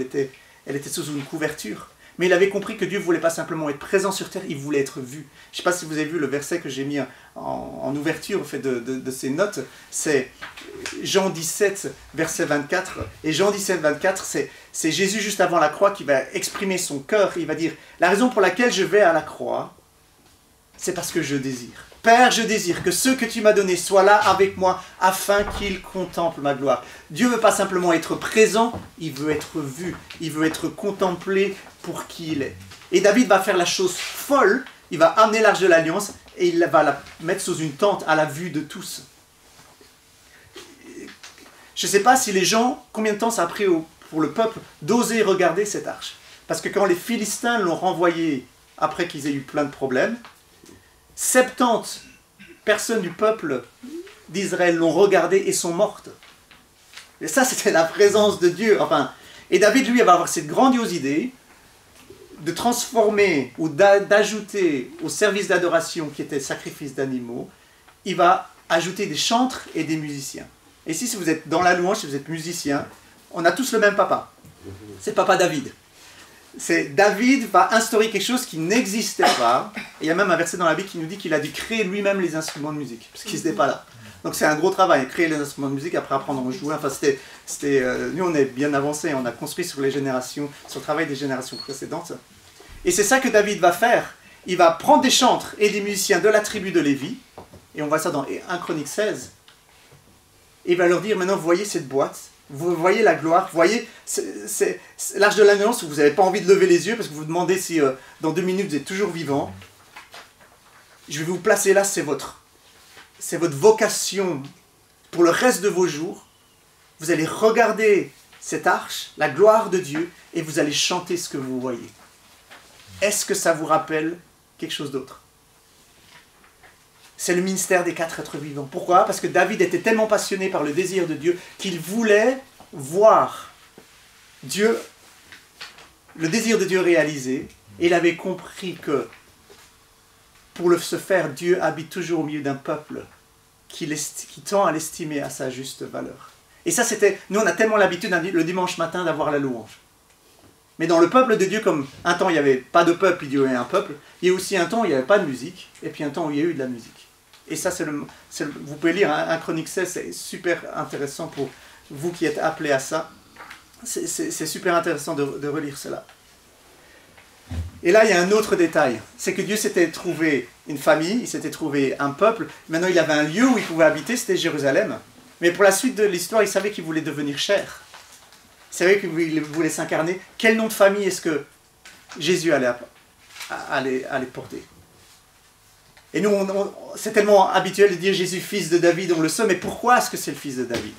elle était sous une couverture. Mais il avait compris que Dieu ne voulait pas simplement être présent sur terre, il voulait être vu. Je ne sais pas si vous avez vu le verset que j'ai mis en ouverture fait de ces notes, c'est Jean 17, verset 24. Et Jean 17, 24, c'est Jésus juste avant la croix qui va exprimer son cœur. Il va dire, la raison pour laquelle je vais à la croix, c'est parce que je désire. Père, je désire que ceux que tu m'as donnés soient là avec moi afin qu'ils contemplent ma gloire. Dieu ne veut pas simplement être présent, il veut être vu, il veut être contemplé pour qui il est. Et David va faire la chose folle, il va amener l'arche de l'Alliance et il va la mettre sous une tente à la vue de tous. Je ne sais pas si les gens, combien de temps ça a pris pour le peuple d'oser regarder cette arche. Parce que quand les Philistins l'ont renvoyée après qu'ils aient eu plein de problèmes, 70 personnes du peuple d'Israël l'ont regardée et sont mortes. Et ça, c'était la présence de Dieu. Enfin, et David, lui, va avoir cette grandiose idée de transformer ou d'ajouter au service d'adoration qui était sacrifice d'animaux, il va ajouter des chantres et des musiciens. Et ici, si vous êtes dans la louange, si vous êtes musicien, on a tous le même papa. C'est papa David. David va instaurer quelque chose qui n'existait pas. Et il y a même un verset dans la Bible qui nous dit qu'il a dû créer lui-même les instruments de musique, parce qu'ils n'étaient pas là. Donc c'est un gros travail, créer les instruments de musique, après apprendre à en jouer. Enfin, nous, on est bien avancés, on a construit sur le travail des générations précédentes. Et c'est ça que David va faire. Il va prendre des chantres et des musiciens de la tribu de Lévi, et on voit ça dans 1 Chronique 16, et il va leur dire, maintenant, vous voyez cette boîte, vous voyez la gloire, vous voyez l'arche de l'Alliance, vous n'avez pas envie de lever les yeux parce que vous vous demandez si dans 2 minutes vous êtes toujours vivant. Je vais vous placer là, c'est votre vocation pour le reste de vos jours. Vous allez regarder cette arche, la gloire de Dieu, et vous allez chanter ce que vous voyez. Est-ce que ça vous rappelle quelque chose d'autre? C'est le ministère des 4 êtres vivants. Pourquoi? Parce que David était tellement passionné par le désir de Dieu qu'il voulait voir Dieu, le désir de Dieu réalisé. Et il avait compris que pour ce faire, Dieu habite toujours au milieu d'un peuple qui tend à l'estimer à sa juste valeur. Et ça, nous, on a tellement l'habitude le dimanche matin d'avoir la louange. Mais dans le peuple de Dieu, comme un temps il n'y avait pas de peuple, il y avait un peuple, il y a aussi un temps où il n'y avait pas de musique, et puis un temps où il y a eu de la musique. Et ça, vous pouvez lire 1 Chronique 16, c'est super intéressant pour vous qui êtes appelés à ça. C'est super intéressant de relire cela. Et là, il y a un autre détail, c'est que Dieu s'était trouvé une famille, il s'était trouvé un peuple, maintenant il avait un lieu où il pouvait habiter, c'était Jérusalem. Mais pour la suite de l'histoire, il savait qu'il voulait devenir chair. Il savait qu'il voulait s'incarner. Quel nom de famille est-ce que Jésus allait porter? Et nous, c'est tellement habituel de dire Jésus, fils de David, on le sait, mais pourquoi est-ce que c'est le fils de David?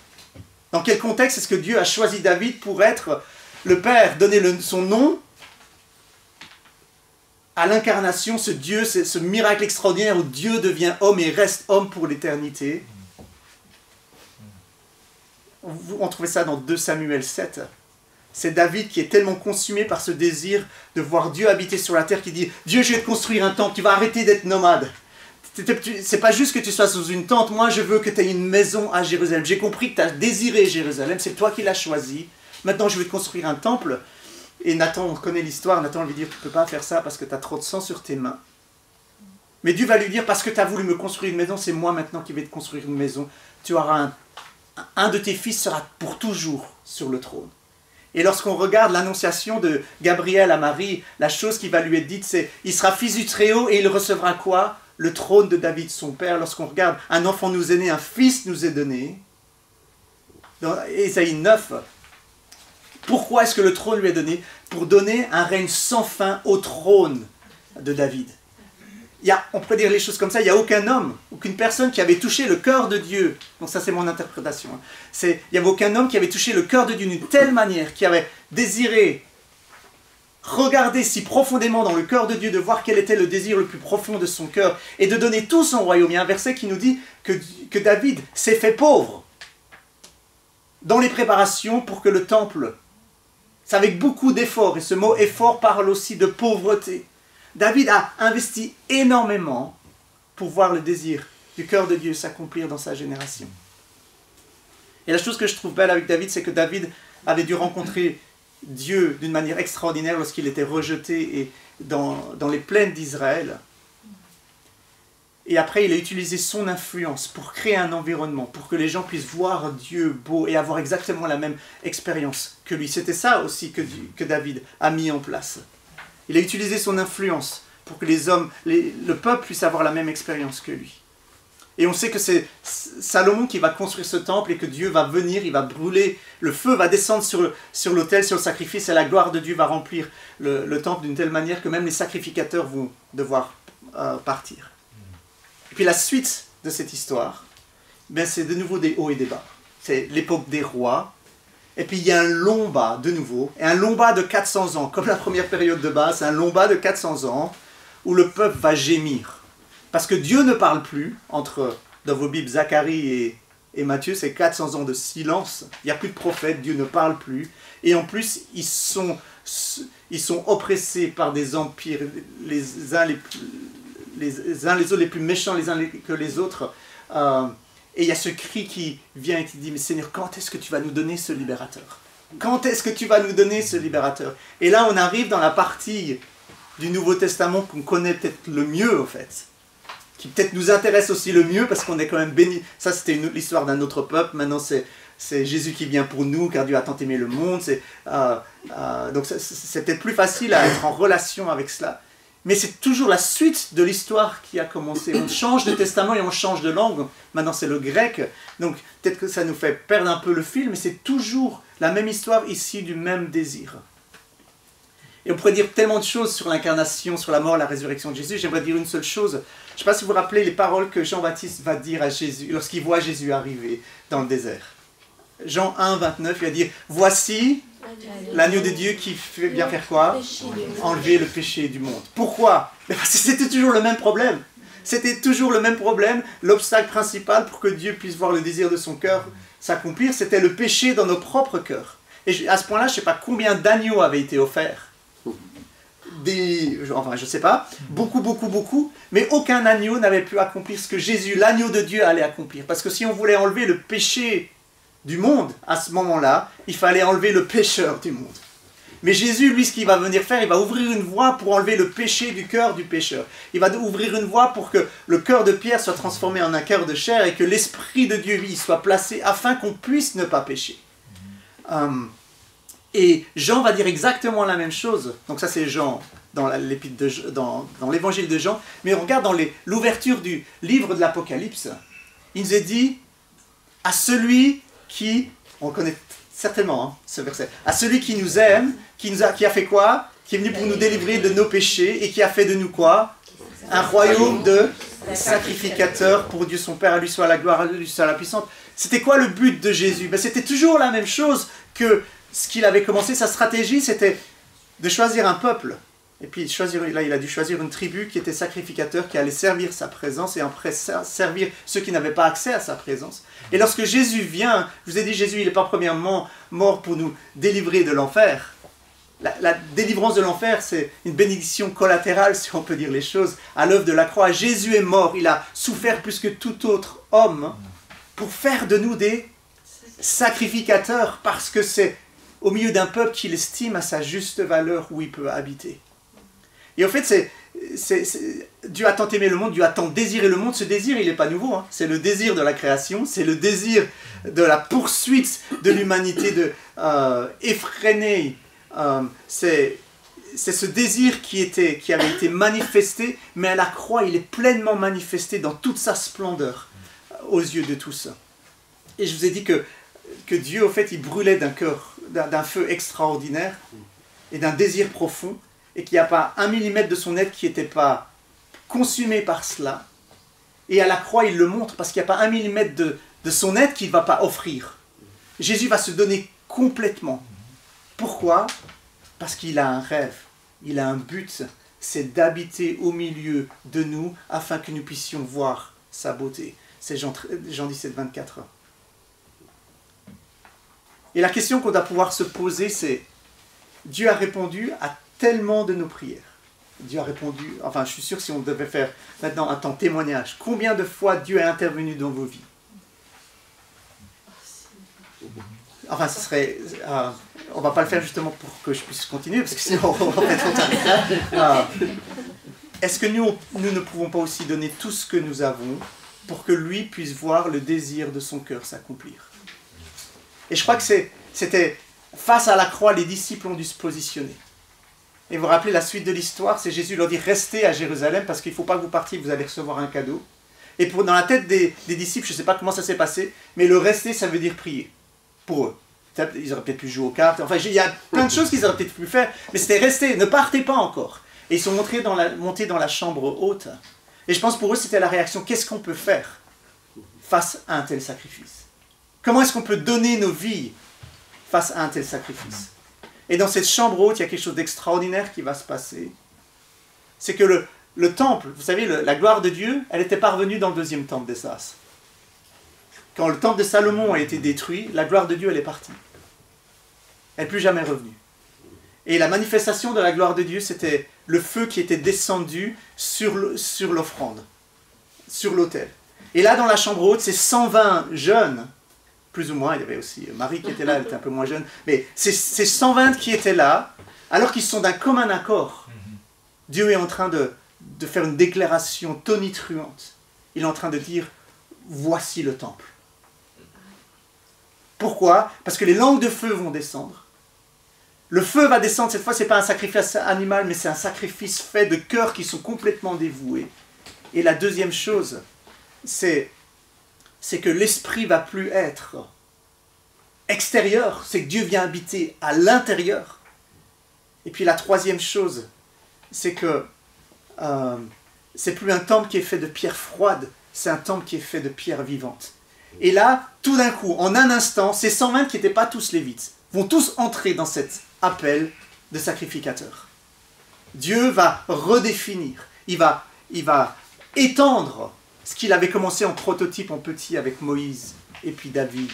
Dans quel contexte est-ce que Dieu a choisi David pour être le Père, donner son nom à l'incarnation, ce miracle extraordinaire où Dieu devient homme et reste homme pour l'éternité? On trouvait ça dans 2 Samuel 7. C'est David qui est tellement consumé par ce désir de voir Dieu habiter sur la terre qui dit « Dieu, je vais te construire un temple, tu vas arrêter d'être nomade. C'est pas juste que tu sois sous une tente, moi je veux que tu aies une maison à Jérusalem. J'ai compris que tu as désiré Jérusalem, c'est toi qui l'as choisi. Maintenant je vais te construire un temple. » Et Nathan, on connaît l'histoire, Nathan lui dire « Tu ne peux pas faire ça parce que tu as trop de sang sur tes mains. » Mais Dieu va lui dire « Parce que tu as voulu me construire une maison, c'est moi maintenant qui vais te construire une maison. Tu auras un de tes fils sera pour toujours sur le trône. » Et lorsqu'on regarde l'annonciation de Gabriel à Marie, la chose qui va lui être dite, c'est « Il sera fils du Très-Haut et il recevra quoi? Le trône de David, son père. » Lorsqu'on regarde « Un enfant nous est né, un fils nous est donné. » Dans Ésaïe 9, pourquoi est-ce que le trône lui est donné? Pour donner un règne sans fin au trône de David. On pourrait dire les choses comme ça, il n'y a aucun homme, aucune personne qui avait touché le cœur de Dieu. Donc ça c'est mon interprétation. Il n'y avait aucun homme qui avait touché le cœur de Dieu d'une telle manière, qui avait désiré regarder si profondément dans le cœur de Dieu, de voir quel était le désir le plus profond de son cœur, et de donner tout son royaume. Il y a un verset qui nous dit que David s'est fait pauvre dans les préparations pour que le temple, c'est avec beaucoup d'efforts, et ce mot effort parle aussi de pauvreté. David a investi énormément pour voir le désir du cœur de Dieu s'accomplir dans sa génération. Et la chose que je trouve belle avec David, c'est que David avait dû rencontrer Dieu d'une manière extraordinaire lorsqu'il était rejeté dans les plaines d'Israël. Et après, il a utilisé son influence pour créer un environnement, pour que les gens puissent voir Dieu beau et avoir exactement la même expérience que lui. C'était ça aussi que David a mis en place. Il a utilisé son influence pour que les hommes, le peuple puisse avoir la même expérience que lui. Et on sait que c'est Salomon qui va construire ce temple et que Dieu va venir, il va brûler, le feu va descendre sur l'autel, sur le sacrifice, et la gloire de Dieu va remplir le temple d'une telle manière que même les sacrificateurs vont devoir partir. Et puis la suite de cette histoire, ben c'est de nouveau des hauts et des bas. C'est l'époque des rois, et puis il y a un long bas de nouveau, et un long bas de 400 ans, comme la première période de bas, c'est un long bas de 400 ans, où le peuple va gémir. Parce que Dieu ne parle plus, dans vos Bibles, Zacharie et Matthieu, c'est 400 ans de silence, il n'y a plus de prophètes, Dieu ne parle plus, et en plus, ils sont oppressés par des empires, les uns les autres, les plus méchants les uns que les autres, et il y a ce cri qui vient et qui dit, mais Seigneur, quand est-ce que tu vas nous donner ce libérateur? Quand est-ce que tu vas nous donner ce libérateur? Et là, on arrive dans la partie du Nouveau Testament qu'on connaît peut-être le mieux, en fait, qui peut-être nous intéresse aussi le mieux, parce qu'on est quand même bénis. Ça, c'était l'histoire d'un autre peuple. Maintenant, c'est Jésus qui vient pour nous, car Dieu a tant aimé le monde. Donc, c'est peut-être plus facile à être en relation avec cela. Mais c'est toujours la suite de l'histoire qui a commencé. On change de testament et on change de langue. Maintenant, c'est le grec. Donc, peut-être que ça nous fait perdre un peu le fil, mais c'est toujours la même histoire ici du même désir. Et on pourrait dire tellement de choses sur l'incarnation, sur la mort, la résurrection de Jésus. J'aimerais dire une seule chose. Je ne sais pas si vous vous rappelez les paroles que Jean-Baptiste va dire à Jésus lorsqu'il voit Jésus arriver dans le désert. Jean 1, 29, il va dire « Voici l'agneau de Dieu qui vient faire quoi? Enlever le péché du monde. » Pourquoi? Parce que c'était toujours le même problème. C'était toujours le même problème. L'obstacle principal pour que Dieu puisse voir le désir de son cœur s'accomplir, c'était le péché dans nos propres cœurs. Et à ce point-là, je ne sais pas combien d'agneaux avaient été offerts. Enfin, je ne sais pas, beaucoup, mais aucun agneau n'avait pu accomplir ce que Jésus, l'agneau de Dieu, allait accomplir. Parce que si on voulait enlever le péché du monde, à ce moment-là, il fallait enlever le pécheur du monde. Mais Jésus, lui, ce qu'il va venir faire, il va ouvrir une voie pour enlever le péché du cœur du pécheur. Il va ouvrir une voie pour que le cœur de pierre soit transformé en un cœur de chair et que l'Esprit de Dieu, lui, soit placé afin qu'on puisse ne pas pécher. Et Jean va dire exactement la même chose. Donc ça, c'est Jean dans l'évangile de Jean. Mais on regarde dans l'ouverture du livre de l'Apocalypse. Il nous est dit, à celui qui, on connaît certainement ce verset, à celui qui nous aime, qui a fait quoi? Qui est venu pour nous délivrer de nos péchés et qui a fait de nous quoi? Un royaume de sacrificateurs pour Dieu son Père. À lui soit la gloire, à lui soit la puissance. C'était quoi le but de Jésus? Ben, c'était toujours la même chose que ce qu'il avait commencé. Sa stratégie, c'était de choisir un peuple. Et puis, là, il a dû choisir une tribu qui était sacrificateur, qui allait servir sa présence et après servir ceux qui n'avaient pas accès à sa présence. Et lorsque Jésus vient, je vous ai dit, Jésus, il n'est pas premièrement mort pour nous délivrer de l'enfer. La délivrance de l'enfer, c'est une bénédiction collatérale, si on peut dire les choses, à l'œuvre de la croix. Jésus est mort, il a souffert plus que tout autre homme pour faire de nous des sacrificateurs, parce que c'est au milieu d'un peuple qu'il estime à sa juste valeur où il peut habiter. Et en fait, Dieu a tant aimé le monde, Dieu a tant désiré le monde. Ce désir, il n'est pas nouveau. Hein. C'est le désir de la création, c'est le désir de la poursuite de l'humanité, effrénée. C'est ce désir qui avait été manifesté, mais à la croix, il est pleinement manifesté dans toute sa splendeur aux yeux de tous. Et je vous ai dit que Dieu, au fait, il brûlait d'un feu extraordinaire et d'un désir profond, et qu'il n'y a pas 1 millimètre de son être qui n'était pas consumé par cela. Et à la croix, il le montre, parce qu'il n'y a pas 1 millimètre de son être qu'il ne va pas offrir. Jésus va se donner complètement. Pourquoi? Parce qu'il a un rêve, il a un but, c'est d'habiter au milieu de nous, afin que nous puissions voir sa beauté. C'est Jean 17, 24. Et la question qu'on doit pouvoir se poser, c'est, Dieu a répondu à tellement de nos prières. Dieu a répondu, enfin je suis sûr que si on devait faire maintenant un temps témoignage, combien de fois Dieu est intervenu dans vos vies? Enfin ce serait, on va pas le faire justement pour que je puisse continuer, parce que sinon on va mettre autant. Est-ce que nous ne pouvons pas aussi donner tout ce que nous avons pour que lui puisse voir le désir de son cœur s'accomplir? Et je crois que c'était face à la croix, les disciples ont dû se positionner. Et vous vous rappelez la suite de l'histoire, c'est Jésus leur dit restez à Jérusalem parce qu'il ne faut pas que vous partiez, vous allez recevoir un cadeau. Et dans la tête des disciples, je ne sais pas comment ça s'est passé, mais le rester, ça veut dire prier pour eux. Ils auraient peut-être pu jouer aux cartes, enfin il y a plein de choses qu'ils auraient peut-être pu faire, mais c'était rester, ne partez pas encore. Et ils sont montés dans la chambre haute. Et je pense pour eux c'était la réaction, qu'est-ce qu'on peut faire face à un tel sacrifice? Comment est-ce qu'on peut donner nos vies face à un tel sacrifice? Et dans cette chambre haute, il y a quelque chose d'extraordinaire qui va se passer. C'est que le temple, vous savez, la gloire de Dieu, elle était parvenue dans le deuxième temple d'Esdras. Quand le temple de Salomon a été détruit, la gloire de Dieu, elle est partie. Elle n'est plus jamais revenue. Et la manifestation de la gloire de Dieu, c'était le feu qui était descendu sur l'offrande, sur l'autel. Et là, dans la chambre haute, c'est 120 jeunes, plus ou moins, il y avait aussi Marie qui était là, elle était un peu moins jeune, mais c'est 120 qui étaient là, alors qu'ils sont d'un commun accord. Dieu est en train de faire une déclaration tonitruante. Il est en train de dire, voici le temple. Pourquoi? Parce que les langues de feu vont descendre. Le feu va descendre, cette fois, ce n'est pas un sacrifice animal, mais c'est un sacrifice fait de cœurs qui sont complètement dévoués. Et la deuxième chose, c'est que l'esprit ne va plus être extérieur, c'est que Dieu vient habiter à l'intérieur. Et puis la troisième chose, c'est que c'est plus un temple qui est fait de pierre froide, c'est un temple qui est fait de pierre vivante. Et là, tout d'un coup, en un instant, ces 120 qui n'étaient pas tous lévites, vont tous entrer dans cet appel de sacrificateur. Dieu va redéfinir, il va étendre ce qu'il avait commencé en prototype, en petit, avec Moïse et puis David.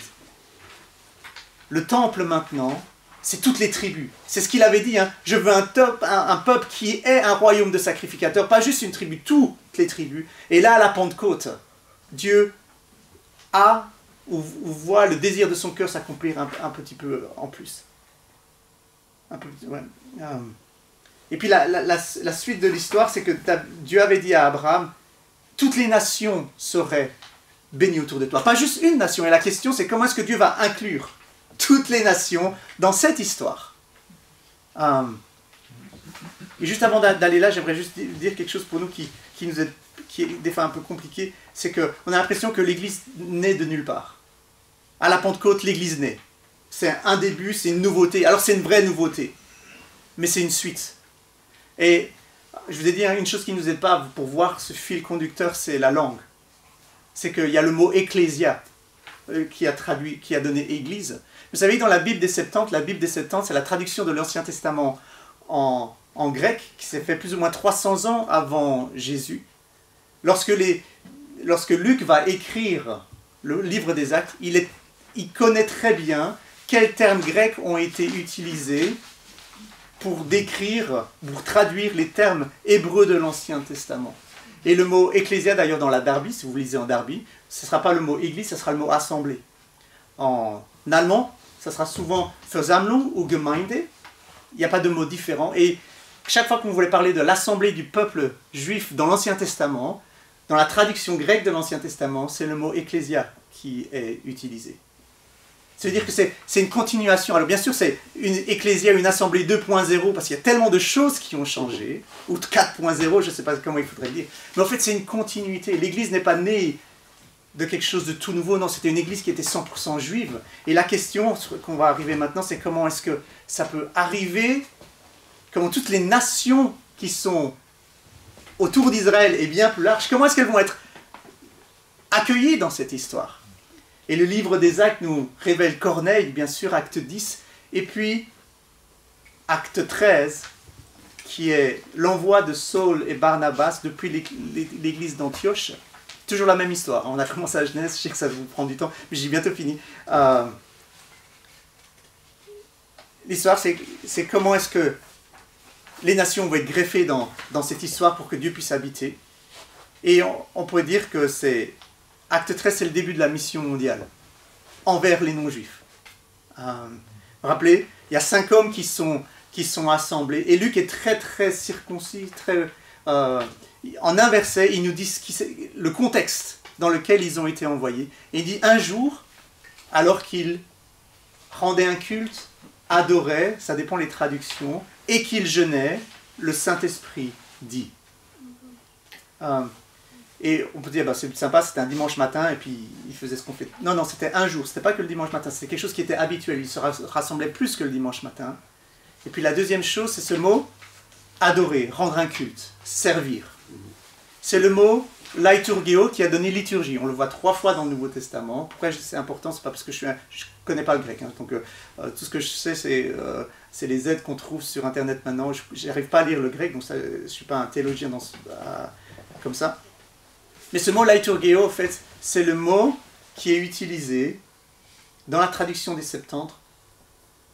Le temple maintenant, c'est toutes les tribus. C'est ce qu'il avait dit, hein. Je veux un peuple qui est un royaume de sacrificateurs, pas juste une tribu, toutes les tribus. Et là, à la Pentecôte, Dieu voit le désir de son cœur s'accomplir un petit peu en plus. Ouais. Et puis la suite de l'histoire, c'est que Dieu avait dit à Abraham, toutes les nations seraient bénies autour de toi. Pas juste une nation. Et la question, c'est comment est-ce que Dieu va inclure toutes les nations dans cette histoire. Et juste avant d'aller là, j'aimerais juste dire quelque chose pour nous qui est des fois un peu compliqué. C'est qu'on a l'impression que l'Église naît de nulle part. À la Pentecôte, l'Église naît. C'est un début, c'est une nouveauté. Alors c'est une vraie nouveauté. Mais c'est une suite. Et je vous ai dit une chose qui ne nous aide pas pour voir ce fil conducteur, c'est la langue. C'est qu'il y a le mot « ecclésia » qui a donné « église ». Vous savez, dans la Bible des Septante, c'est la traduction de l'Ancien Testament en grec, qui s'est fait plus ou moins 300 ans avant Jésus. Lorsque Luc va écrire le livre des Actes, il connaît très bien quels termes grecs ont été utilisés pour traduire les termes hébreux de l'Ancien Testament. Et le mot « ecclésia », d'ailleurs dans la Darby, si vous lisez en Darby, ce ne sera pas le mot « église », ce sera le mot « assemblée ». En allemand, ça sera souvent Versammlung ou Gemeinde. Il n'y a pas de mot différent. Et chaque fois qu'on voulait parler de l'assemblée du peuple juif dans l'Ancien Testament, dans la traduction grecque de l'Ancien Testament, c'est le mot ecclésia qui est utilisé. C'est-à-dire que c'est une continuation. Alors bien sûr, c'est une ecclésia, une assemblée 2.0, parce qu'il y a tellement de choses qui ont changé, ou 4.0, je ne sais pas comment il faudrait le dire. Mais en fait, c'est une continuité. L'Église n'est pas née de quelque chose de tout nouveau. Non, c'était une église qui était 100% juive. Et la question qu'on va arriver maintenant, c'est comment est-ce que ça peut arriver, comment toutes les nations qui sont autour d'Israël et bien plus large, comment est-ce qu'elles vont être accueillies dans cette histoire? Et le livre des Actes nous révèle Corneille, bien sûr, acte 10, et puis acte 13, qui est l'envoi de Saul et Barnabas depuis l'église d'Antioche. Toujours la même histoire. On a commencé à Genèse, je sais que ça vous prend du temps, mais j'ai bientôt fini. L'histoire, c'est comment est-ce que les nations vont être greffées dans cette histoire pour que Dieu puisse habiter. Et on pourrait dire que Acte 13, c'est le début de la mission mondiale envers les non-juifs. Vous vous rappelez, il y a 5 hommes qui sont assemblés. Et Luc est très, très circoncis, très... en un verset, il nous dit le contexte dans lequel ils ont été envoyés. Et il dit, un jour, alors qu'ils rendaient un culte, adoraient, ça dépend des traductions, et qu'il jeûnait, le Saint-Esprit dit. Et on peut dire, bah, c'est sympa, c'était un dimanche matin, et puis il faisait ce qu'on fait. Non, non, c'était un jour, c'était pas que le dimanche matin, c'était quelque chose qui était habituel, il se rassemblait plus que le dimanche matin. Et puis la deuxième chose, c'est ce mot, adorer, rendre un culte, servir. C'est le mot liturgio qui a donné liturgie. On le voit 3 fois dans le Nouveau Testament. Pourquoi c'est important? C'est pas parce que je connais pas le grec. Hein. Donc tout ce que je sais, c'est les aides qu'on trouve sur Internet maintenant. Je n'arrive pas à lire le grec, donc ça, je ne suis pas un théologien comme ça. Mais ce mot liturgio, en fait, c'est le mot qui est utilisé dans la traduction des Septante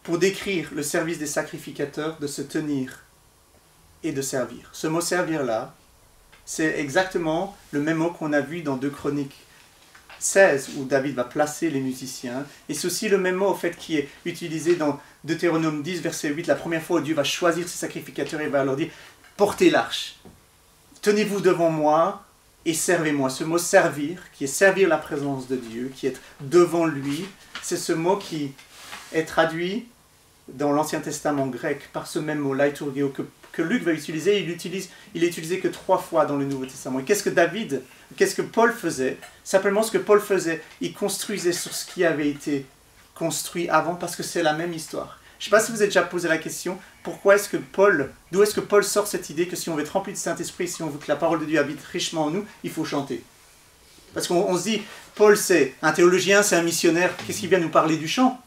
pour décrire le service des sacrificateurs de se tenir et de servir. Ce mot servir là, c'est exactement le même mot qu'on a vu dans 2 Chroniques 16, où David va placer les musiciens. Et c'est aussi le même mot, en fait, qui est utilisé dans Deutéronome 10, verset 8, la première fois où Dieu va choisir ses sacrificateurs et va leur dire « Portez l'arche, tenez-vous devant moi et servez-moi ». Ce mot « servir », qui est servir la présence de Dieu, qui est devant lui, c'est ce mot qui est traduit dans l'Ancien Testament grec par ce même mot « liturgio » que Luc va utiliser. Il est utilisé que 3 fois dans le Nouveau Testament. Et qu'est-ce que Paul faisait? Simplement ce que Paul faisait, il construisait sur ce qui avait été construit avant, parce que c'est la même histoire. Je ne sais pas si vous avez déjà posé la question, d'où est-ce que Paul sort cette idée que si on veut être rempli du Saint-Esprit, si on veut que la parole de Dieu habite richement en nous, il faut chanter. Parce qu'on se dit, Paul c'est un théologien, c'est un missionnaire, qu'est-ce qu'il vient nous parler du chant?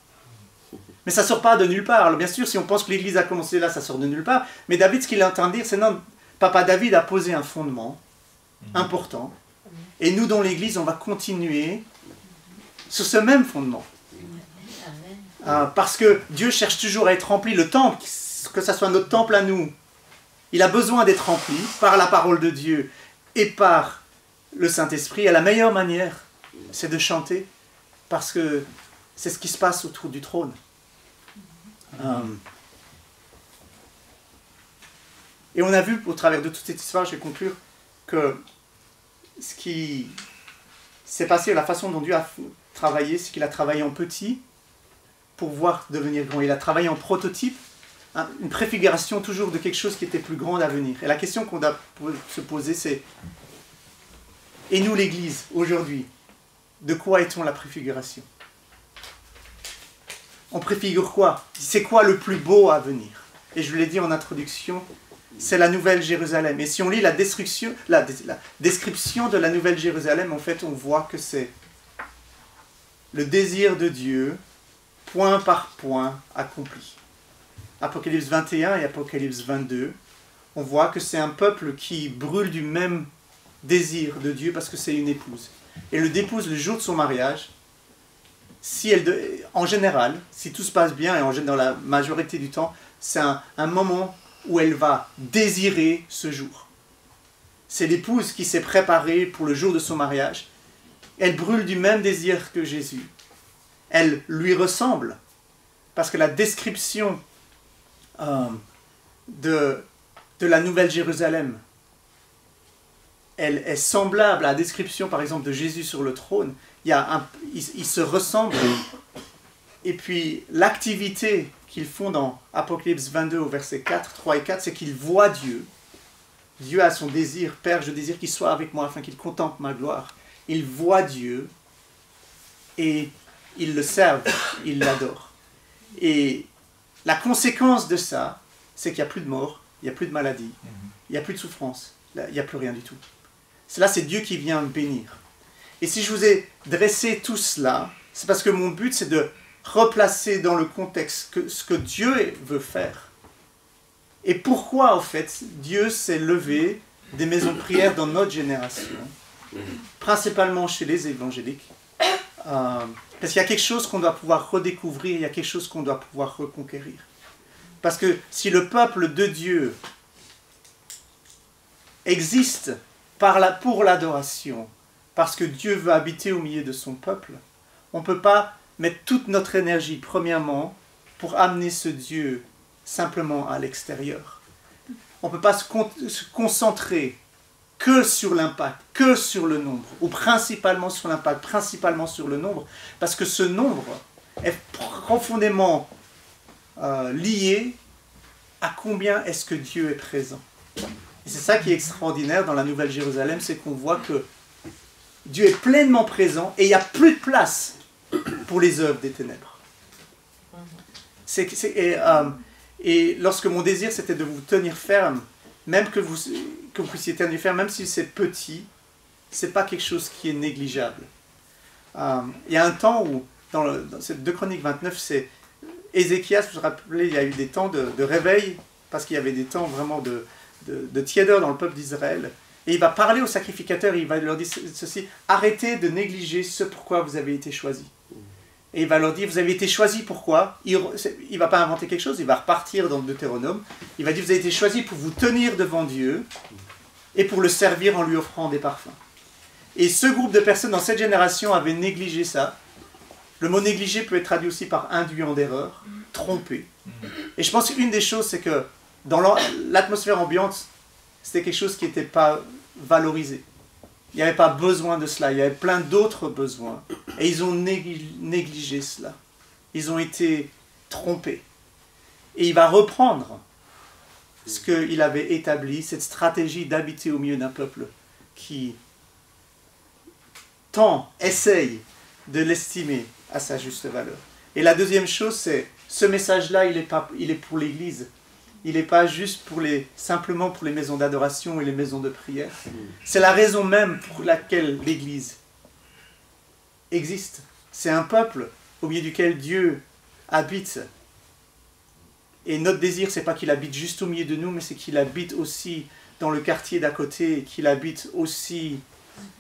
Mais ça ne sort pas de nulle part. Alors bien sûr, si on pense que l'Église a commencé là, ça sort de nulle part. Mais David, ce qu'il est en train de dire, c'est non, Papa David a posé un fondement important. Et nous, dans l'Église, on va continuer sur ce même fondement. Parce que Dieu cherche toujours à être rempli. Le temple, que ça soit notre temple à nous, il a besoin d'être rempli par la parole de Dieu et par le Saint-Esprit. Et la meilleure manière, c'est de chanter, parce que c'est ce qui se passe autour du trône. Et on a vu au travers de toute cette histoire, je vais conclure, que ce qui s'est passé, la façon dont Dieu a travaillé, c'est qu'il a travaillé en petit pour voir devenir grand. Il a travaillé en prototype, une préfiguration toujours de quelque chose qui était plus grand à venir. Et la question qu'on doit se poser, c'est: et nous l'Église, aujourd'hui, de quoi est-on la préfiguration? On préfigure quoi? C'est quoi le plus beau à venir? Et je vous l'ai dit en introduction, c'est la Nouvelle Jérusalem. Et si on lit la description de la Nouvelle Jérusalem, en fait, on voit que c'est le désir de Dieu, point par point, accompli. Apocalypse 21 et Apocalypse 22, on voit que c'est un peuple qui brûle du même désir de Dieu parce que c'est une épouse. Et l'épouse, le jour de son mariage, en général, si tout se passe bien, et dans la majorité du temps, c'est un moment où elle va désirer ce jour. C'est l'épouse qui s'est préparée pour le jour de son mariage. Elle brûle du même désir que Jésus. Elle lui ressemble, parce que la description de la Nouvelle Jérusalem, elle est semblable à la description, par exemple, de Jésus sur le trône. Ils se ressemblent. Et puis, l'activité qu'ils font dans Apocalypse 22 au verset 4, 3 et 4, c'est qu'ils voient Dieu. Dieu a son désir. Père, je désire qu'il soit avec moi afin qu'il contemple ma gloire. Ils voient Dieu et ils le servent, ils l'adorent. Et la conséquence de ça, c'est qu'il n'y a plus de mort, il n'y a plus de maladie, il n'y a plus de souffrance, il n'y a plus rien du tout. Là, c'est Dieu qui vient me bénir. Et si je vous ai dressé tout cela, c'est parce que mon but, c'est de replacer dans le contexte ce que Dieu veut faire. Et pourquoi, en fait, Dieu s'est levé des maisons de prière dans notre génération, principalement chez les évangéliques. Parce qu'il y a quelque chose qu'on doit pouvoir redécouvrir, il y a quelque chose qu'on doit pouvoir reconquérir. Parce que si le peuple de Dieu existe pour l'adoration, parce que Dieu veut habiter au milieu de son peuple, on ne peut pas mettre toute notre énergie, premièrement, pour amener ce Dieu simplement à l'extérieur. On ne peut pas se concentrer que sur l'impact, que sur le nombre, ou principalement sur l'impact, principalement sur le nombre, parce que ce nombre est profondément lié à combien est-ce que Dieu est présent. Et c'est ça qui est extraordinaire dans la Nouvelle Jérusalem, c'est qu'on voit que Dieu est pleinement présent et il n'y a plus de place pour les œuvres des ténèbres. Et lorsque mon désir c'était de vous tenir ferme, même que vous puissiez tenir ferme, même si c'est petit, c'est pas quelque chose qui est négligeable. Il y a un temps où, dans cette 2 Chroniques 29, c'est Ézéchias, vous vous rappelez, il y a eu des temps de réveil, parce qu'il y avait des temps vraiment de tiédeur dans le peuple d'Israël. Et il va parler aux sacrificateurs, et il va leur dire ceci: arrêtez de négliger ce pourquoi vous avez été choisis. Et il va leur dire, vous avez été choisis pourquoi? Il ne va pas inventer quelque chose, il va repartir dans le Deutéronome. Il va dire, vous avez été choisis pour vous tenir devant Dieu et pour le servir en lui offrant des parfums. Et ce groupe de personnes dans cette génération avait négligé ça. Le mot négligé peut être traduit aussi par induit en erreur, trompé. Et je pense qu'une des choses, c'est que dans l'atmosphère ambiante, c'était quelque chose qui n'était pas valorisé. Il n'y avait pas besoin de cela, il y avait plein d'autres besoins. Et ils ont négligé cela. Ils ont été trompés. Et il va reprendre ce qu'il avait établi, cette stratégie d'habiter au milieu d'un peuple qui essaye de l'estimer à sa juste valeur. Et la deuxième chose, c'est ce message-là, il est pour l'Église. Il n'est pas juste simplement pour les maisons d'adoration et les maisons de prière. C'est la raison même pour laquelle l'Église existe. C'est un peuple au milieu duquel Dieu habite. Et notre désir, c'est pas qu'il habite juste au milieu de nous, mais c'est qu'il habite aussi dans le quartier d'à côté, qu'il habite aussi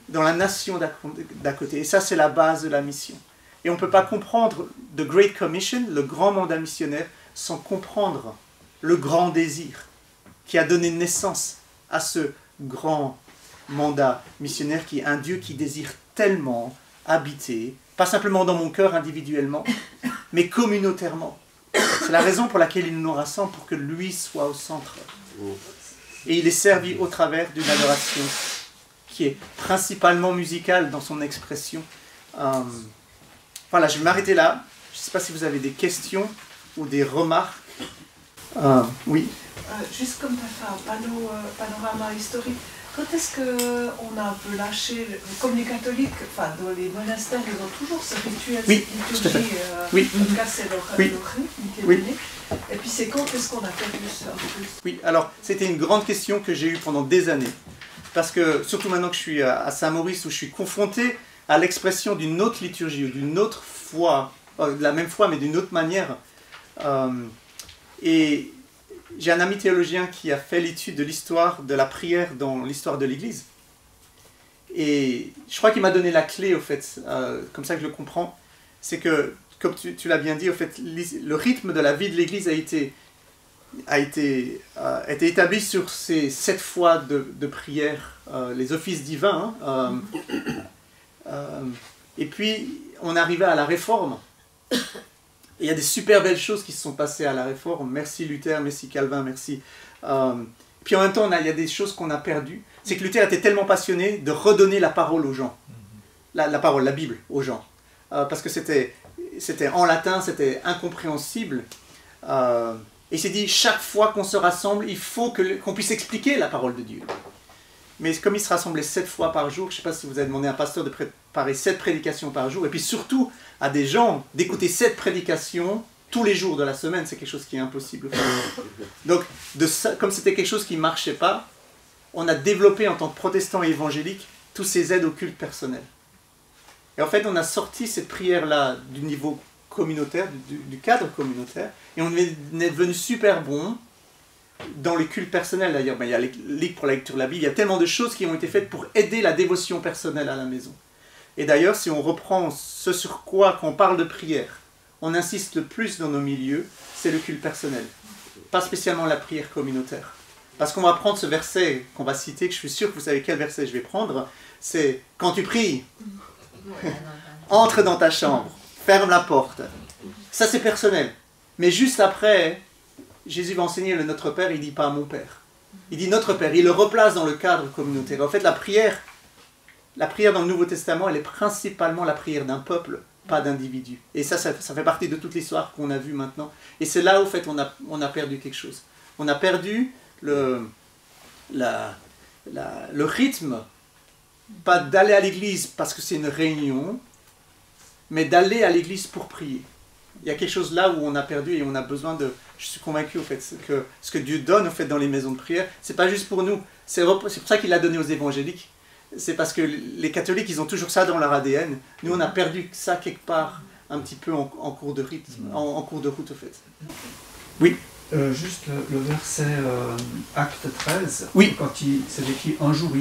dans la nation d'à côté. Et ça, c'est la base de la mission. Et on ne peut pas comprendre The Great Commission, le grand mandat missionnaire, sans comprendre le grand désir qui a donné naissance à ce grand mandat missionnaire, qui est un Dieu qui désire tellement habiter, pas simplement dans mon cœur individuellement, mais communautairement. C'est la raison pour laquelle il nous rassemble, pour que lui soit au centre. Et il est servi au travers d'une adoration qui est principalement musicale dans son expression. Voilà, je vais m'arrêter là. Je ne sais pas si vous avez des questions ou des remarques. Oui. Juste comme tu as fait un panorama historique, quand est-ce qu'on a un peu lâché, comme les catholiques, enfin dans les monastères, ils ont toujours ce rituel, oui, cette liturgie, oui. en tout cas c'est leur rythme qui est donné. Et puis c'est quand est-ce qu'on a perdu ça en plus? Oui, alors c'était une grande question que j'ai eue pendant des années. Parce que, surtout maintenant que je suis à Saint-Maurice, où je suis confronté à l'expression d'une autre liturgie, ou d'une autre foi, de la même foi, mais d'une autre manière. Et j'ai un ami théologien qui a fait l'étude de l'histoire de la prière dans l'histoire de l'Église. Et je crois qu'il m'a donné la clé, au fait, comme ça que je le comprends. C'est que, comme tu l'as bien dit, au fait, le rythme de la vie de l'Église a été établi sur ces 7 fois de prière, les offices divins. Et puis, on arrivait à la Réforme. Et il y a des super belles choses qui se sont passées à la Réforme. Merci Luther, merci Calvin, merci. Puis en même temps, il y a des choses qu'on a perdues. C'est que Luther était tellement passionné de redonner la parole aux gens. La parole, la Bible aux gens. Parce que c'était en latin, c'était incompréhensible. Et il s'est dit, chaque fois qu'on se rassemble, il faut qu'on puisse expliquer la parole de Dieu. Mais comme il se rassemblait 7 fois par jour, je ne sais pas si vous avez demandé à un pasteur de préparer 7 prédications par jour, et puis surtout à des gens d'écouter 7 prédications tous les jours de la semaine, c'est quelque chose qui est impossible. Donc, comme c'était quelque chose qui ne marchait pas, on a développé en tant que protestants et évangéliques tous ces aides au culte personnel. Et en fait, on a sorti cette prière-là du niveau communautaire, du cadre communautaire, et on est devenu super bon dans les cultes personnels d'ailleurs. Il y a les ligues pour la lecture de la Bible, il y a tellement de choses qui ont été faites pour aider la dévotion personnelle à la maison. Et d'ailleurs, si on reprend ce sur quoi, quand on parle de prière, on insiste le plus dans nos milieux, c'est le culte personnel. Pas spécialement la prière communautaire. Parce qu'on va prendre ce verset qu'on va citer, que je suis sûr que vous savez quel verset je vais prendre, c'est « Quand tu pries, entre dans ta chambre, ferme la porte ». Ça c'est personnel. Mais juste après, Jésus va enseigner le Notre Père, il ne dit pas « Mon Père ». Il dit « Notre Père », il le replace dans le cadre communautaire. En fait, la prière dans le Nouveau Testament, elle est principalement la prière d'un peuple, pas d'individus. Et ça fait partie de toute l'histoire qu'on a vue maintenant. Et c'est là, au fait, on a perdu quelque chose. On a perdu le rythme, pas d'aller à l'église parce que c'est une réunion, mais d'aller à l'église pour prier. Il y a quelque chose là où on a perdu et on a besoin de... Je suis convaincu au fait que ce que Dieu donne au fait dans les maisons de prière, c'est pas juste pour nous. C'est pour ça qu'il l'a donné aux évangéliques. C'est parce que les catholiques, ils ont toujours ça dans leur ADN. Nous, on a perdu ça quelque part, un petit peu en cours de rythme, en cours de route au fait. Oui. Juste le verset Acte 13, oui. Quand c'est écrit un jour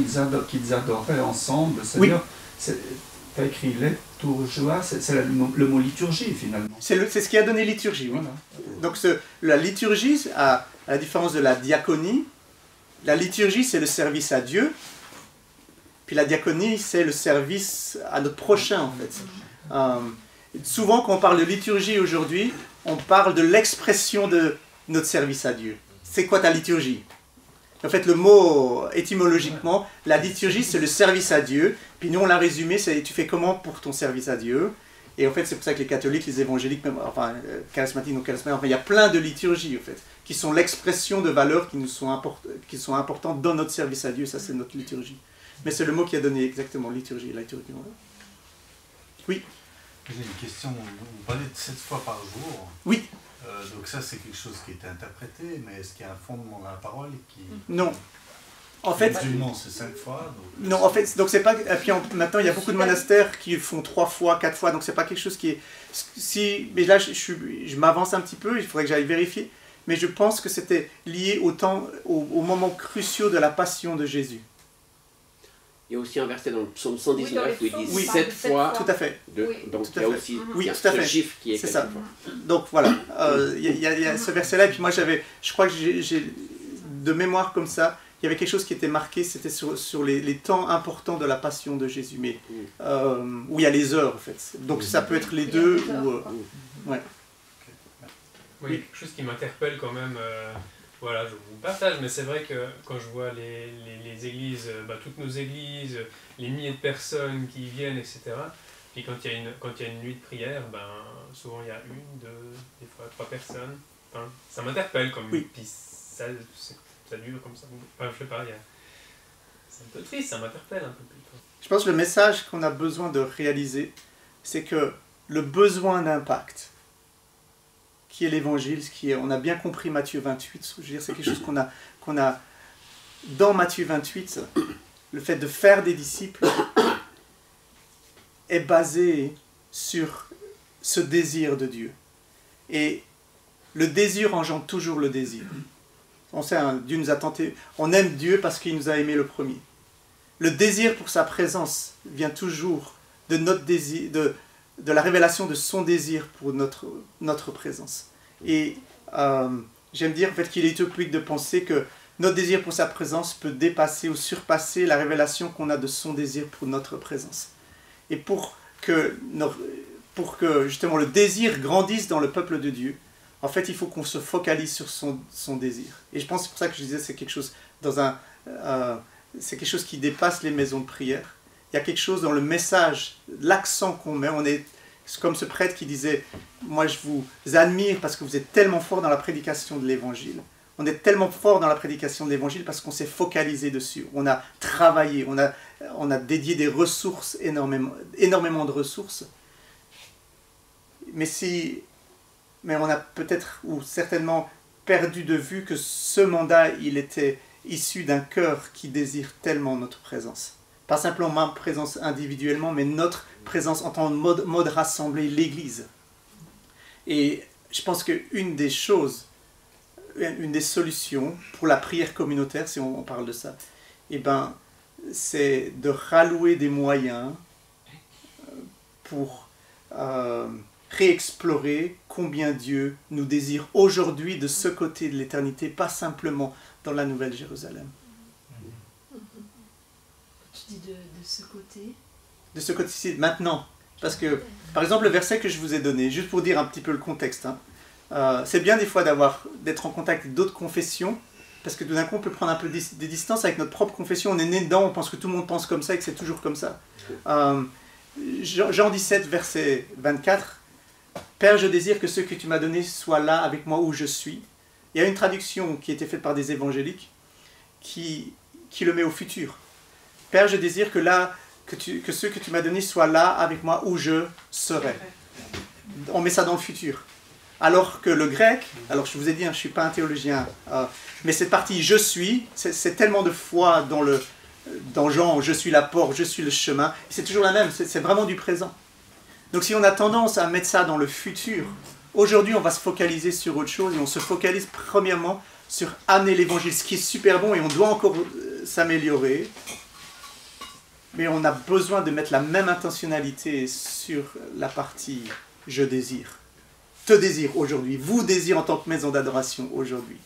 qu'ils adoraient ensemble, c'est-à-dire, tu as écrit liturgia, c'est le mot liturgie finalement. C'est ce qui a donné liturgie, oui. Voilà. Donc la liturgie, à la différence de la diaconie, la liturgie c'est le service à Dieu, puis la diaconie c'est le service à notre prochain en fait. Souvent quand on parle de liturgie aujourd'hui, on parle de l'expression de notre service à Dieu. C'est quoi ta liturgie? En fait, le mot, étymologiquement, la liturgie, c'est le service à Dieu. Puis nous, on l'a résumé, c'est tu fais comment pour ton service à Dieu? Et en fait, c'est pour ça que les catholiques, les évangéliques, même, enfin, charismatiques, non charismatiques, enfin, il y a plein de liturgies, en fait, qui sont l'expression de valeurs qui sont importantes dans notre service à Dieu. Ça, c'est notre liturgie. Mais c'est le mot qui a donné exactement liturgie, la liturgie. Oui? J'ai une question. Vous parlez de 7 fois par jour. Oui. Donc ça, c'est quelque chose qui est interprété, mais est-ce qu'il y a un fondement dans la parole qui... Non. En fait... Musulman, c'est 5 fois. Donc... Non, en fait, donc c'est pas... Et puis maintenant, il y a beaucoup de monastères qui font 3 fois, 4 fois, donc c'est pas quelque chose qui est... Mais là, je m'avance un petit peu, il faudrait que j'aille vérifier, mais je pense que c'était lié au moments cruciaux de la passion de Jésus. Il y a aussi un verset dans le psaume 119 où il dit 7 fois. Tout à fait. Donc il y a aussi ce chiffre qui est... C'est ça. Donc voilà, il y a ce verset-là, et puis moi je crois que j'ai de mémoire comme ça, il y avait quelque chose qui était marqué, c'était sur les temps importants de la passion de Jésus, mais où il y a les heures en fait. Donc ça peut être les deux, ou... ouais. Oui, quelque chose qui m'interpelle quand même... Voilà, je vous partage, mais c'est vrai que quand je vois les églises, toutes nos églises, les milliers de personnes qui viennent, etc., puis quand il y a une nuit de prière, souvent il y a 1, 2, des fois 3 personnes. Enfin, ça m'interpelle comme puis ça dure comme ça. Enfin, je sais pas, c'est un peu triste, ça m'interpelle un peu plus. Je pense que le message qu'on a besoin de réaliser, c'est que le besoin d'impact, qui est l'évangile, on a bien compris Matthieu 28, je veux dire, c'est quelque chose qu'on a dans Matthieu 28, le fait de faire des disciples est basé sur ce désir de Dieu. Et le désir engendre toujours le désir. On sait, Dieu nous a tenté, on aime Dieu parce qu'il nous a aimés le premier. Le désir pour sa présence vient toujours de notre désir, de la révélation de son désir pour notre présence. Et j'aime dire en fait, qu'il est utopique de penser que notre désir pour sa présence peut dépasser ou surpasser la révélation qu'on a de son désir pour notre présence. Et pour que justement le désir grandisse dans le peuple de Dieu, en fait il faut qu'on se focalise sur son désir. Et je pense que c'est pour ça que je disais c'est quelque chose c'est quelque chose qui dépasse les maisons de prière. Il y a quelque chose dans le message, l'accent qu'on met. C'est comme ce prêtre qui disait « Moi, je vous admire parce que vous êtes tellement fort dans la prédication de l'Évangile. On est tellement fort dans la prédication de l'Évangile parce qu'on s'est focalisé dessus. On a travaillé, on a dédié des ressources, énormément de ressources. Mais on a peut-être ou certainement perdu de vue que ce mandat, il était issu d'un cœur qui désire tellement notre présence. Pas simplement ma présence individuellement, mais notre présence en tant que mode rassemblé, l'Église. Et je pense qu'une des choses, une des solutions pour la prière communautaire, si on parle de ça, c'est de rallouer des moyens pour réexplorer combien Dieu nous désire aujourd'hui de ce côté de l'éternité, pas simplement dans la Nouvelle Jérusalem. Tu dis de ce côté? De ce côté-ci, maintenant. Parce que, par exemple, le verset que je vous ai donné, juste pour dire un petit peu le contexte, c'est bien des fois d'être en contact avec d'autres confessions, parce que tout d'un coup, on peut prendre un peu des distances avec notre propre confession. On est né dedans, on pense que tout le monde pense comme ça et que c'est toujours comme ça. Jean 17, verset 24. « Père, je désire que ceux que tu m'as donnés soient là avec moi où je suis, Il y a une traduction qui a été faite par des évangéliques qui le met au futur. Père, je désire que ceux que tu m'as donnés soient là avec moi où je serai. On met ça dans le futur. Alors que le grec, alors je vous ai dit, je ne suis pas un théologien, mais cette partie « je suis », c'est tellement de foi dans Jean, « je suis la porte »,« je suis le chemin », c'est toujours la même, c'est vraiment du présent. Donc si on a tendance à mettre ça dans le futur, aujourd'hui on va se focaliser sur autre chose et on se focalise premièrement sur amener l'évangile, ce qui est super bon et on doit encore s'améliorer. Mais on a besoin de mettre la même intentionnalité sur la partie « je désire ». Te désire aujourd'hui, vous désire en tant que maison d'adoration aujourd'hui.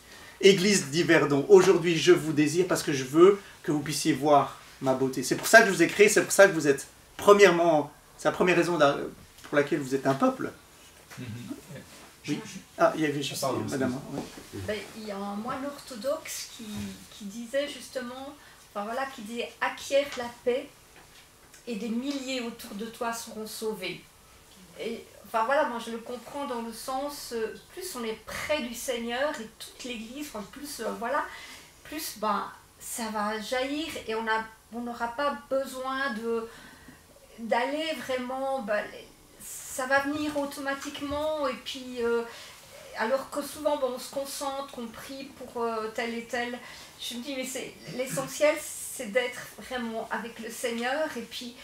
Église d'Yverdon, aujourd'hui je vous désire parce que je veux que vous puissiez voir ma beauté. C'est pour ça que je vous ai créé, c'est pour ça que vous êtes, premièrement, c'est la première raison pour laquelle vous êtes un peuple. Oui. Ah, il y avait juste madame. Oui. Ben, il y a un moine orthodoxe qui disait justement, qui disait « acquiert la paix et des milliers autour de toi seront sauvés ». Et moi je le comprends dans le sens, plus on est près du Seigneur et toute l'Église, plus ça va jaillir et on n'aura pas besoin d'aller vraiment, ça va venir automatiquement et puis alors que souvent on se concentre, on prie pour tel et tel, je me dis mais l'essentiel c'est d'être vraiment avec le Seigneur et puis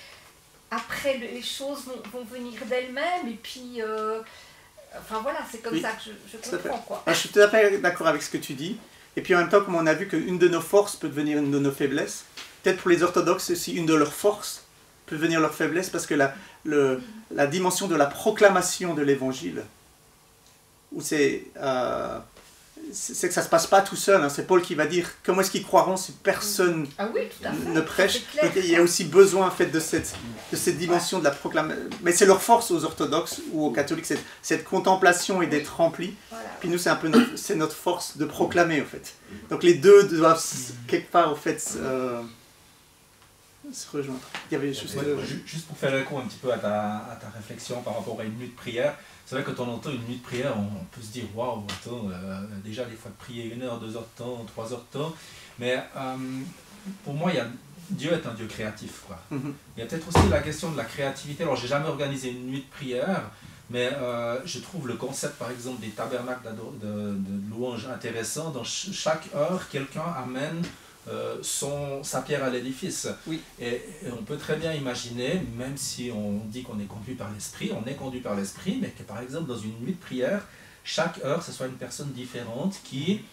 après, les choses vont venir d'elles-mêmes, et puis, c'est comme ça que je comprends, quoi. Je suis tout à fait d'accord avec ce que tu dis, et puis en même temps, comme on a vu qu'une de nos forces peut devenir une de nos faiblesses, peut-être pour les orthodoxes aussi, une de leurs forces peut devenir leur faiblesse, parce que la dimension de la proclamation de l'évangile, où c'est que ça ne se passe pas tout seul, hein. C'est Paul qui va dire comment est-ce qu'ils croiront si personne ne prêche. Donc, il y a aussi besoin en fait, de cette dimension de la proclamation. Mais c'est leur force aux orthodoxes ou aux catholiques, cette contemplation et d'être rempli. Voilà. Puis nous, c'est notre force de proclamer en fait. Donc les deux doivent quelque part en fait se rejoindre. Il y avait juste pour faire écho un petit peu à ta réflexion par rapport à une nuit de prière. C'est vrai que quand on entend une nuit de prière, on peut se dire waouh, déjà des fois de prier 1 heure, 2 heures de temps, 3 heures de temps. Mais pour moi, Dieu est un Dieu créatif, quoi. Il y a peut-être aussi la question de la créativité. Alors, j'ai jamais organisé une nuit de prière, mais je trouve le concept, par exemple, des tabernacles de louange intéressant. Dans chaque heure, quelqu'un amène sa pierre à l'édifice. Oui. Et on peut très bien imaginer, même si on dit qu'on est conduit par l'esprit, on est conduit par l'esprit, mais que par exemple dans une nuit de prière, chaque heure ce soit une personne différente qui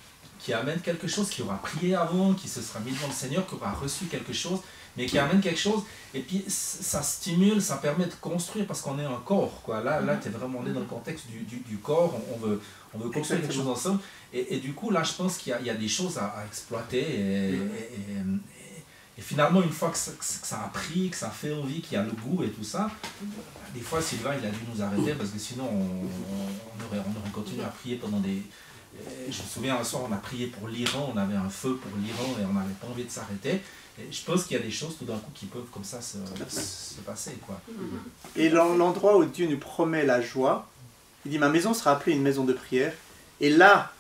amène quelque chose, qui aura prié avant, qui se sera mis devant le Seigneur, qui aura reçu quelque chose, mais qui amène quelque chose, et puis ça stimule, ça permet de construire, parce qu'on est un corps, quoi. Là tu es vraiment dans le contexte du corps, on veut construire quelque chose ensemble, et du coup là je pense qu'il y a des choses à exploiter, et finalement une fois que ça a pris, que ça fait envie, qu'il y a le goût et tout ça, des fois Sylvain il a dû nous arrêter, parce que sinon on aurait continué à prier pendant des... Je me souviens un soir on a prié pour l'Iran, on avait un feu pour l'Iran et on n'avait pas envie de s'arrêter. Et je pense qu'il y a des choses tout d'un coup qui peuvent comme ça se passer, quoi. Et l'endroit où Dieu nous promet la joie, il dit ma maison sera appelée une maison de prière et là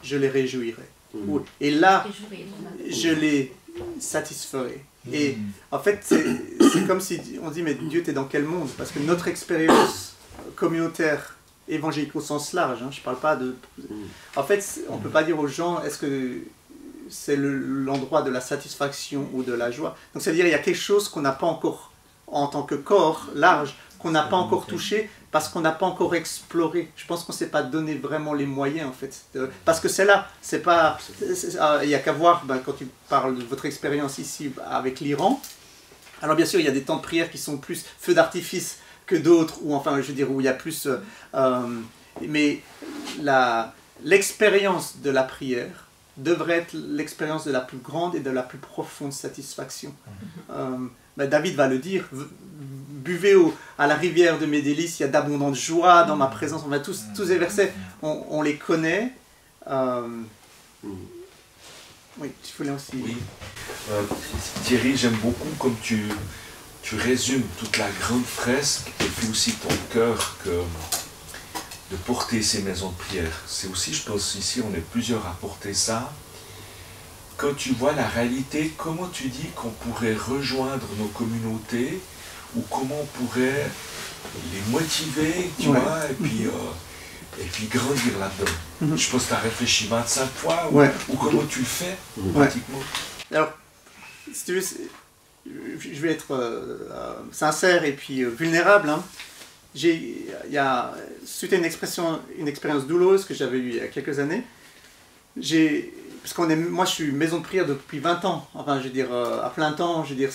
je les réjouirai. Et là je les satisferai. Et en fait c'est comme si on dit mais Dieu t'es dans quel monde? Parce que notre expérience communautaire évangélique au sens large, hein, je parle pas de... En fait, on ne peut pas dire aux gens, est-ce que c'est l'endroit de la satisfaction ou de la joie? Donc, c'est-à-dire qu'il y a quelque chose qu'on n'a pas encore, en tant que corps large, qu'on n'a pas encore touché, parce qu'on n'a pas encore exploré. Je pense qu'on ne s'est pas donné vraiment les moyens, en fait. Parce que c'est là, c'est pas... Il n'y a qu'à voir, quand tu parles de votre expérience ici avec l'Iran, alors bien sûr, il y a des temps de prière qui sont plus feux d'artifice, que d'autres, ou enfin, je veux dire, où il y a plus... mais l'expérience de la prière devrait être l'expérience de la plus grande et de la plus profonde satisfaction. David va le dire, buvez à la rivière de mes délices, il y a d'abondantes joies dans ma présence. On va tous ces versets, on les connaît. Oui, tu voulais aussi... Oui. Thierry, j'aime beaucoup comme tu résumes toute la grande fresque et puis aussi ton cœur porter ces maisons de prière. C'est aussi, je pense, ici, on est plusieurs à porter ça. Quand tu vois la réalité, comment tu dis qu'on pourrait rejoindre nos communautés ou comment on pourrait les motiver, tu vois, et puis grandir là-dedans. Je pense que tu as réfléchi 25 fois ou comment tu le fais pratiquement. Alors, si tu veux, je vais être sincère et puis vulnérable. Hein. Suite à une expérience douloureuse que j'avais eue il y a quelques années, moi je suis maison de prière depuis 20 ans, enfin je veux dire à plein temps, je veux dire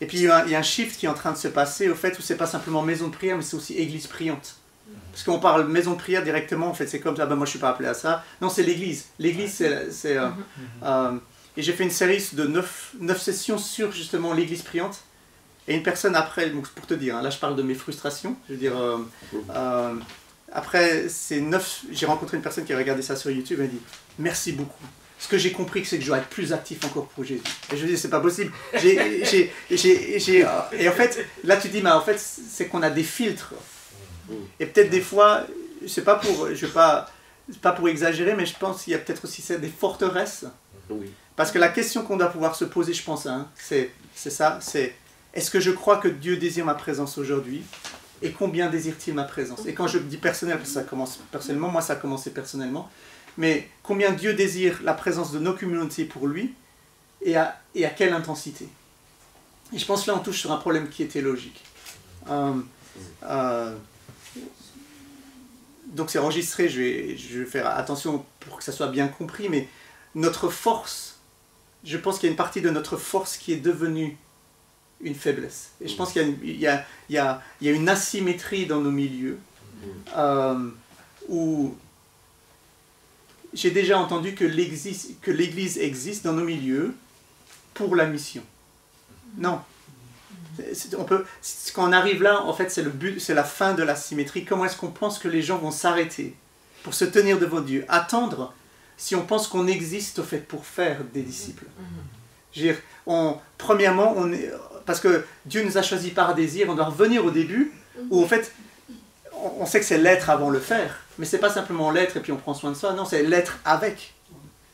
et puis il y a un shift qui est en train de se passer au fait où c'est pas simplement maison de prière mais c'est aussi église priante. Parce qu'on parle maison de prière directement, en fait c'est comme ça, moi je suis pas appelé à ça. Non, c'est l'église. L'église et j'ai fait une série de 9 sessions sur justement l'église priante. Et une personne après, pour te dire, hein, là je parle de mes frustrations, je veux dire, après ces 9, j'ai rencontré une personne qui a regardé ça sur YouTube et elle dit « Merci beaucoup. Ce que j'ai compris, c'est que je dois être plus actif encore pour Jésus. » Et je lui dis « C'est pas possible. » Et en fait, là tu dis « Mais en fait, c'est qu'on a des filtres. » Et peut-être des fois, c'est pas pour exagérer, mais je pense qu'il y a peut-être aussi des forteresses. Parce que la question qu'on doit pouvoir se poser, je pense, hein, c'est ça, c'est est-ce que je crois que Dieu désire ma présence aujourd'hui? Et combien désire-t-il ma présence? Et quand je dis personnel, parce que ça commence personnellement, moi ça a commencé personnellement, mais combien Dieu désire la présence de nos communautés pour lui, et à quelle intensité? Et je pense que là on touche sur un problème qui est théologique. Donc c'est enregistré, je vais faire attention pour que ça soit bien compris, mais notre force, je pense qu'il y a une partie de notre force qui est devenue une faiblesse. Et je pense qu'il y a une asymétrie dans nos milieux où j'ai déjà entendu que l'Église existe dans nos milieux pour la mission. Non. Quand on arrive là, en fait, c'est le but, c'est la fin de l'asymétrie. Comment est-ce qu'on pense que les gens vont s'arrêter pour se tenir devant Dieu? Attendre si on pense qu'on existe au fait pour faire des disciples. Je veux dire, premièrement, parce que Dieu nous a choisis par désir, on doit revenir au début, où en fait, on sait que c'est l'être avant le faire, mais c'est pas simplement l'être et puis on prend soin de soi, non, c'est l'être avec.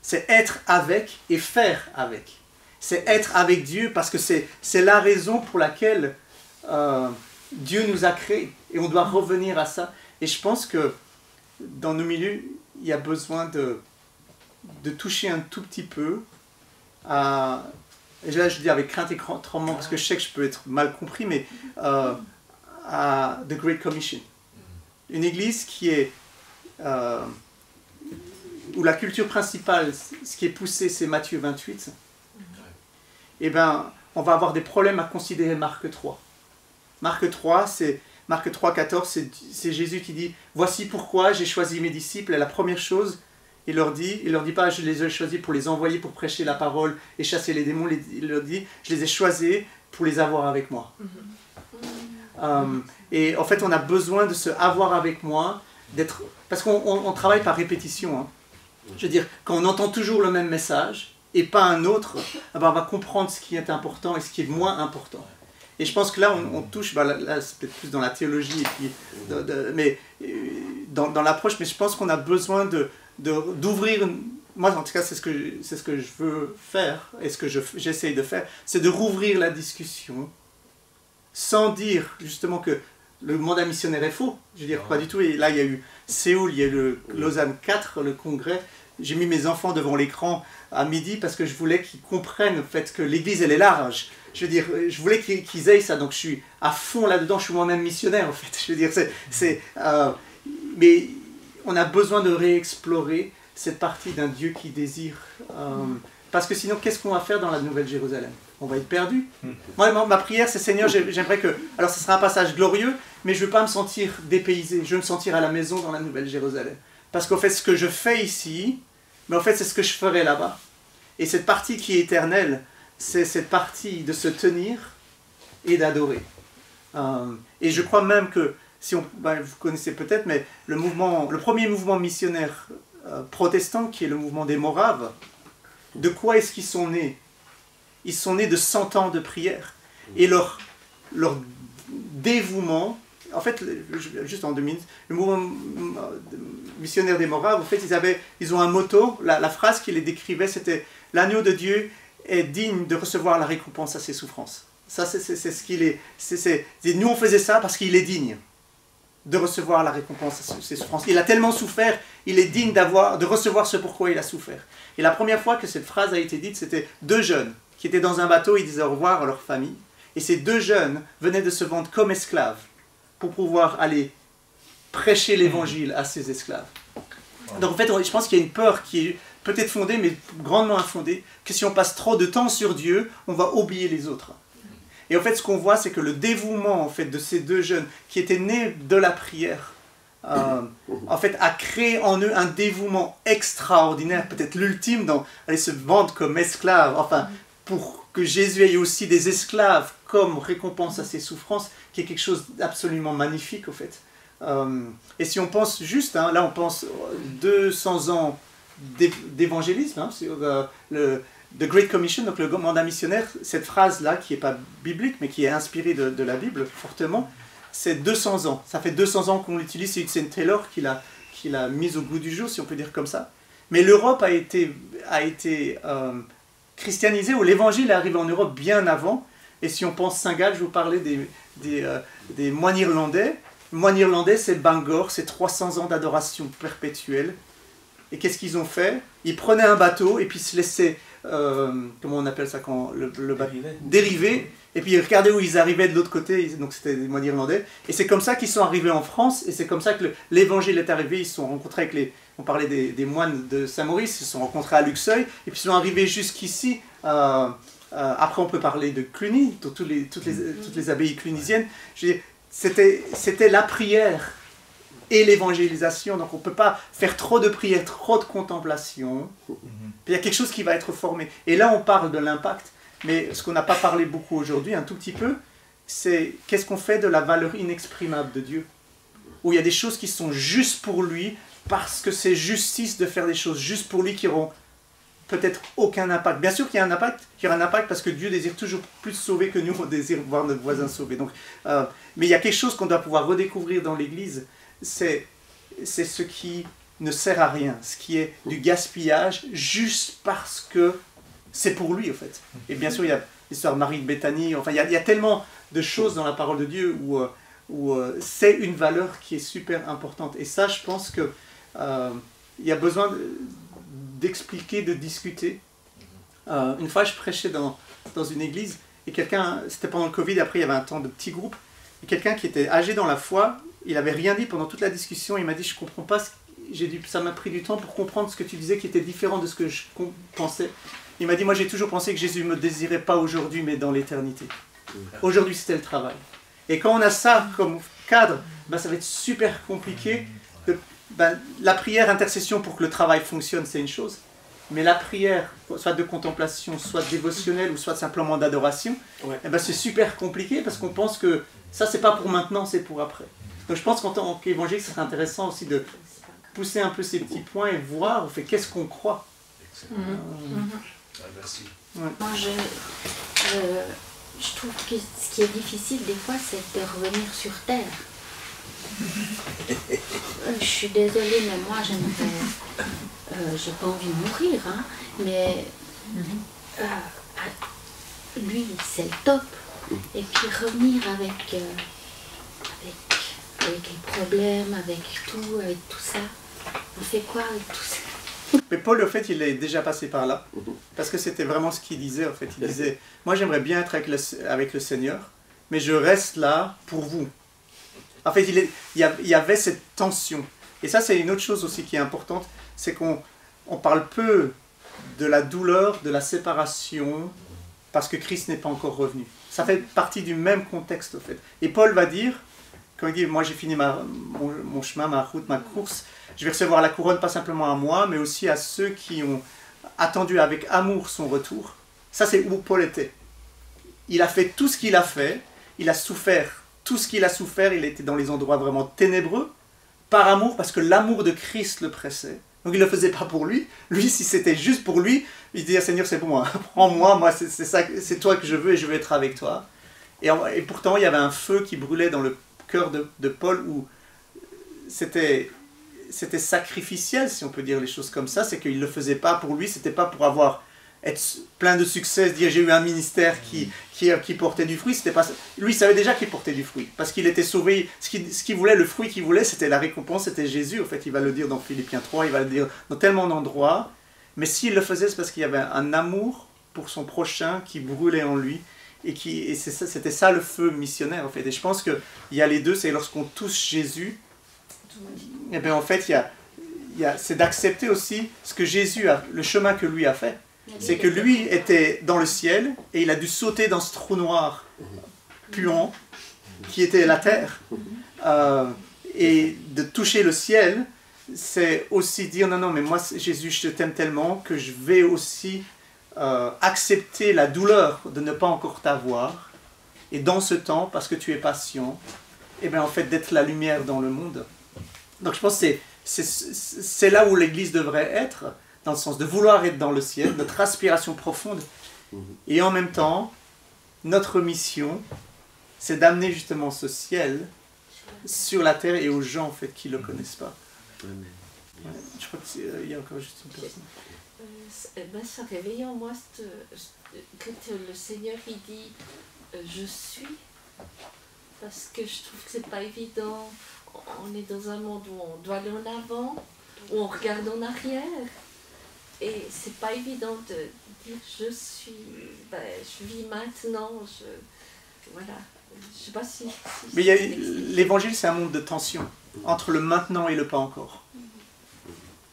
C'est être avec et faire avec. C'est être avec Dieu parce que c'est la raison pour laquelle Dieu nous a créés. Et on doit revenir à ça. Et je pense que dans nos milieux, il y a besoin de toucher un tout petit peu à... Et là, je dis avec crainte et tremblement, parce que je sais que je peux être mal compris, mais à The Great Commission. Une église qui est... où la culture principale, ce qui est poussé, c'est Matthieu 28. Eh bien, on va avoir des problèmes à considérer Marc 3. Marc 3, 14, c'est Jésus qui dit « Voici pourquoi j'ai choisi mes disciples. » Et la première chose, il leur dit pas « Je les ai choisis pour les envoyer pour prêcher la parole et chasser les démons. » Il leur dit « Je les ai choisis pour les avoir avec moi. » Et en fait, on a besoin de se avoir avec moi, parce qu'on travaille par répétition. Hein. Je veux dire, quand on entend toujours le même message, et pas un autre, on va comprendre ce qui est important et ce qui est moins important. Et je pense que là, on touche, là c'est peut-être plus dans la théologie, et puis, mais dans l'approche, mais je pense qu'on a besoin d'ouvrir, moi en tout cas c'est ce que je veux faire, et ce que j'essaye de faire, c'est de rouvrir la discussion, sans dire justement que le mandat missionnaire est faux, je veux dire pas du tout, et là il y a eu Séoul, il y a eu le Lausanne 4, le congrès, j'ai mis mes enfants devant l'écran à midi parce que je voulais qu'ils comprennent le fait que l'église elle est large. Je veux dire, je voulais qu'ils aient ça, donc je suis à fond là-dedans, je suis moi-même missionnaire en fait. Je veux dire, mais on a besoin de réexplorer cette partie d'un Dieu qui désire. Parce que sinon, qu'est-ce qu'on va faire dans la Nouvelle Jérusalem? On va être perdu. Moi, ma prière, c'est Seigneur, j'aimerais que... Alors, ce sera un passage glorieux, mais je ne veux pas me sentir dépaysé. Je veux me sentir à la maison dans la Nouvelle Jérusalem. Parce qu'en fait, ce que je fais ici, mais en fait, c'est ce que je ferai là-bas. Et cette partie qui est éternelle, c'est cette partie de se tenir et d'adorer. Et je crois même que, vous connaissez peut-être, mais le premier mouvement missionnaire protestant, qui est le mouvement des Moraves, de quoi est-ce qu'ils sont nés? Ils sont nés de 100 ans de prière. Et leur dévouement en fait, juste en 2 minutes, le mouvement missionnaire des Moraves, en fait, ils ont un motto, la phrase qui les décrivait, c'était « L'agneau de Dieu est digne de recevoir la récompense à ses souffrances ». Ça, c'est ce qu'il est. Nous, on faisait ça parce qu'il est digne de recevoir la récompense à ses souffrances. Il a tellement souffert, il est digne de recevoir ce pourquoi il a souffert. Et la première fois que cette phrase a été dite, c'était 2 jeunes qui étaient dans un bateau, ils disaient au revoir à leur famille. Et ces 2 jeunes venaient de se vendre comme esclaves pour pouvoir aller prêcher l'évangile à ces esclaves. Donc en fait, je pense qu'il y a une peur qui est peut-être fondée, mais grandement infondée, que si on passe trop de temps sur Dieu, on va oublier les autres. Et en fait, ce qu'on voit, c'est que le dévouement en fait, de ces 2 jeunes qui étaient nés de la prière, en fait, a créé en eux un dévouement extraordinaire, peut-être l'ultime dans aller se vendre comme esclaves, enfin, pour que Jésus ait aussi des esclaves comme récompense à ses souffrances, qui est quelque chose d'absolument magnifique, au fait. Et si on pense juste, hein, là on pense 200 ans d'évangélisme, hein, sur The Great Commission, donc le mandat missionnaire, cette phrase-là, qui n'est pas biblique, mais qui est inspirée de la Bible fortement, c'est 200 ans. Ça fait 200 ans qu'on l'utilise, c'est Hudson Taylor qui l'a mise au goût du jour, si on peut dire comme ça. Mais l'Europe a été christianisée, où l'évangile est arrivé en Europe bien avant. Et si on pense Saint-Gall, je vous parlais des moines irlandais. Les moines irlandais, c'est Bangor, c'est 300 ans d'adoration perpétuelle. Et qu'est-ce qu'ils ont fait? Ils prenaient un bateau et puis se laissaient, comment on appelle ça quand le bateau dériver. Et puis ils regardaient où ils arrivaient de l'autre côté, donc c'était des moines irlandais. Et c'est comme ça qu'ils sont arrivés en France, et c'est comme ça que l'évangile est arrivé. Ils se sont rencontrés avec on parlait des moines de Saint-Maurice, ils se sont rencontrés à Luxeuil, et puis ils sont arrivés jusqu'ici. Après on peut parler de Cluny, toutes les abbayes clunisiennes. Je veux dire, c'était la prière et l'évangélisation, donc on ne peut pas faire trop de prière, trop de contemplation. Il y a quelque chose qui va être formé. Et là on parle de l'impact. Mais ce qu'on n'a pas parlé beaucoup aujourd'hui, un tout petit peu, c'est qu'est-ce qu'on fait de la valeur inexprimable de Dieu. Où il y a des choses qui sont juste pour lui, parce que c'est justice de faire des choses juste pour lui qui n'auront peut-être aucun impact. Bien sûr qu'il y a un impact, parce que Dieu désire toujours plus sauver que nous, on désire voir notre voisin sauvé. Donc, mais il y a quelque chose qu'on doit pouvoir redécouvrir dans l'Église, c'est ce qui ne sert à rien, ce qui est du gaspillage, juste parce que c'est pour lui, en fait. Et bien sûr, il y a l'histoire de Marie de Béthanie. Enfin, il y a tellement de choses dans la parole de Dieu où c'est une valeur qui est super importante. Et ça, je pense que il y a besoin d'expliquer, de discuter. Une fois, je prêchais dans une église, et quelqu'un, c'était pendant le Covid, après il y avait un temps de petits groupes, et quelqu'un qui était âgé dans la foi, il n'avait rien dit pendant toute la discussion, il m'a dit « je ne comprends pas, ça m'a pris du temps pour comprendre ce que tu disais qui était différent de ce que je pensais ». Il m'a dit, moi j'ai toujours pensé que Jésus ne me désirait pas aujourd'hui, mais dans l'éternité. Aujourd'hui, c'était le travail. Et quand on a ça comme cadre, ben, ça va être super compliqué. La prière, intercession pour que le travail fonctionne, c'est une chose. Mais la prière, soit de contemplation, soit dévotionnelle, ou soit simplement d'adoration, eh ben, c'est super compliqué parce qu'on pense que ça, c'est pas pour maintenant, c'est pour après. Donc je pense qu'en tant qu'évangéliste, c'est intéressant aussi de pousser un peu ces petits points et voir, qu'est-ce qu'on croit. Merci. Ouais. Moi, je trouve que ce qui est difficile des fois, c'est de revenir sur Terre. Je suis désolée, mais moi, j'aimerais... j'ai pas envie de mourir, hein, mais lui, c'est le top. Et puis revenir avec les problèmes, avec tout ça. On fait quoi avec tout ça? Mais Paul, en fait, il est déjà passé par là, parce que c'était vraiment ce qu'il disait, en fait. Il disait, moi j'aimerais bien être avec le Seigneur, mais je reste là pour vous. En fait, il y avait cette tension. Et ça, c'est une autre chose aussi qui est importante, c'est qu'on parle peu de la douleur, de la séparation, parce que Christ n'est pas encore revenu. Ça fait partie du même contexte, en fait. Et Paul va dire, quand il dit, moi j'ai fini mon chemin, ma route, ma course, je vais recevoir la couronne pas simplement à moi, mais aussi à ceux qui ont attendu avec amour son retour. Ça, c'est où Paul était. Il a fait tout ce qu'il a fait, il a souffert tout ce qu'il a souffert, il était dans les endroits vraiment ténébreux, par amour, parce que l'amour de Christ le pressait. Donc il ne le faisait pas pour lui. Lui, si c'était juste pour lui, il disait, Seigneur, c'est bon, hein, prends-moi, c'est toi que je veux et je veux être avec toi. Et pourtant, il y avait un feu qui brûlait dans le cœur de Paul où c'était sacrificiel, si on peut dire les choses comme ça. C'est qu'il ne le faisait pas pour lui, c'était pas pour être plein de succès, se dire j'ai eu un ministère qui portait du fruit. C'était pas ça. Lui, il savait déjà qu'il portait du fruit, parce qu'il était sauvé. Ce qu'il voulait, le fruit qu'il voulait, c'était la récompense, c'était Jésus. En fait, il va le dire dans Philippiens 3, il va le dire dans tellement d'endroits. Mais s'il le faisait, c'est parce qu'il y avait un amour pour son prochain qui brûlait en lui. Et c'était ça le feu missionnaire, en fait. Et je pense qu'il y a les deux, c'est lorsqu'on touche Jésus, et bien en fait, c'est d'accepter aussi ce que Jésus a, le chemin que lui a fait. C'est que lui était dans le ciel et il a dû sauter dans ce trou noir puant qui était la terre. Et de toucher le ciel, c'est aussi dire non, mais moi Jésus, je t'aime tellement que je vais aussi accepter la douleur de ne pas encore t'avoir. Et dans ce temps, parce que tu es patient, et bien en fait d'être la lumière dans le monde. Donc je pense que c'est là où l'Église devrait être, dans le sens de vouloir être dans le ciel, notre aspiration profonde. Et en même temps, notre mission, c'est d'amener justement ce ciel sur la terre et aux gens en fait qui ne le connaissent pas. Ouais, je crois qu'il y a encore juste une personne. Ça réveille en moi que le Seigneur il dit je suis, parce que je trouve que c'est pas évident. On est dans un monde où on doit aller en avant, où on regarde en arrière. Et c'est pas évident de dire je suis, je vis maintenant, voilà. Je sais pas si mais l'évangile, c'est un monde de tension entre le maintenant et le pas encore.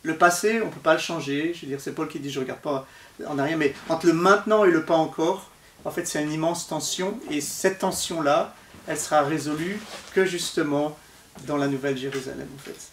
Le passé, on ne peut pas le changer. Je veux dire, c'est Paul qui dit je ne regarde pas en arrière, mais entre le maintenant et le pas encore, en fait, c'est une immense tension. Et cette tension-là, elle sera résolue que justement dans la Nouvelle Jérusalem, en fait.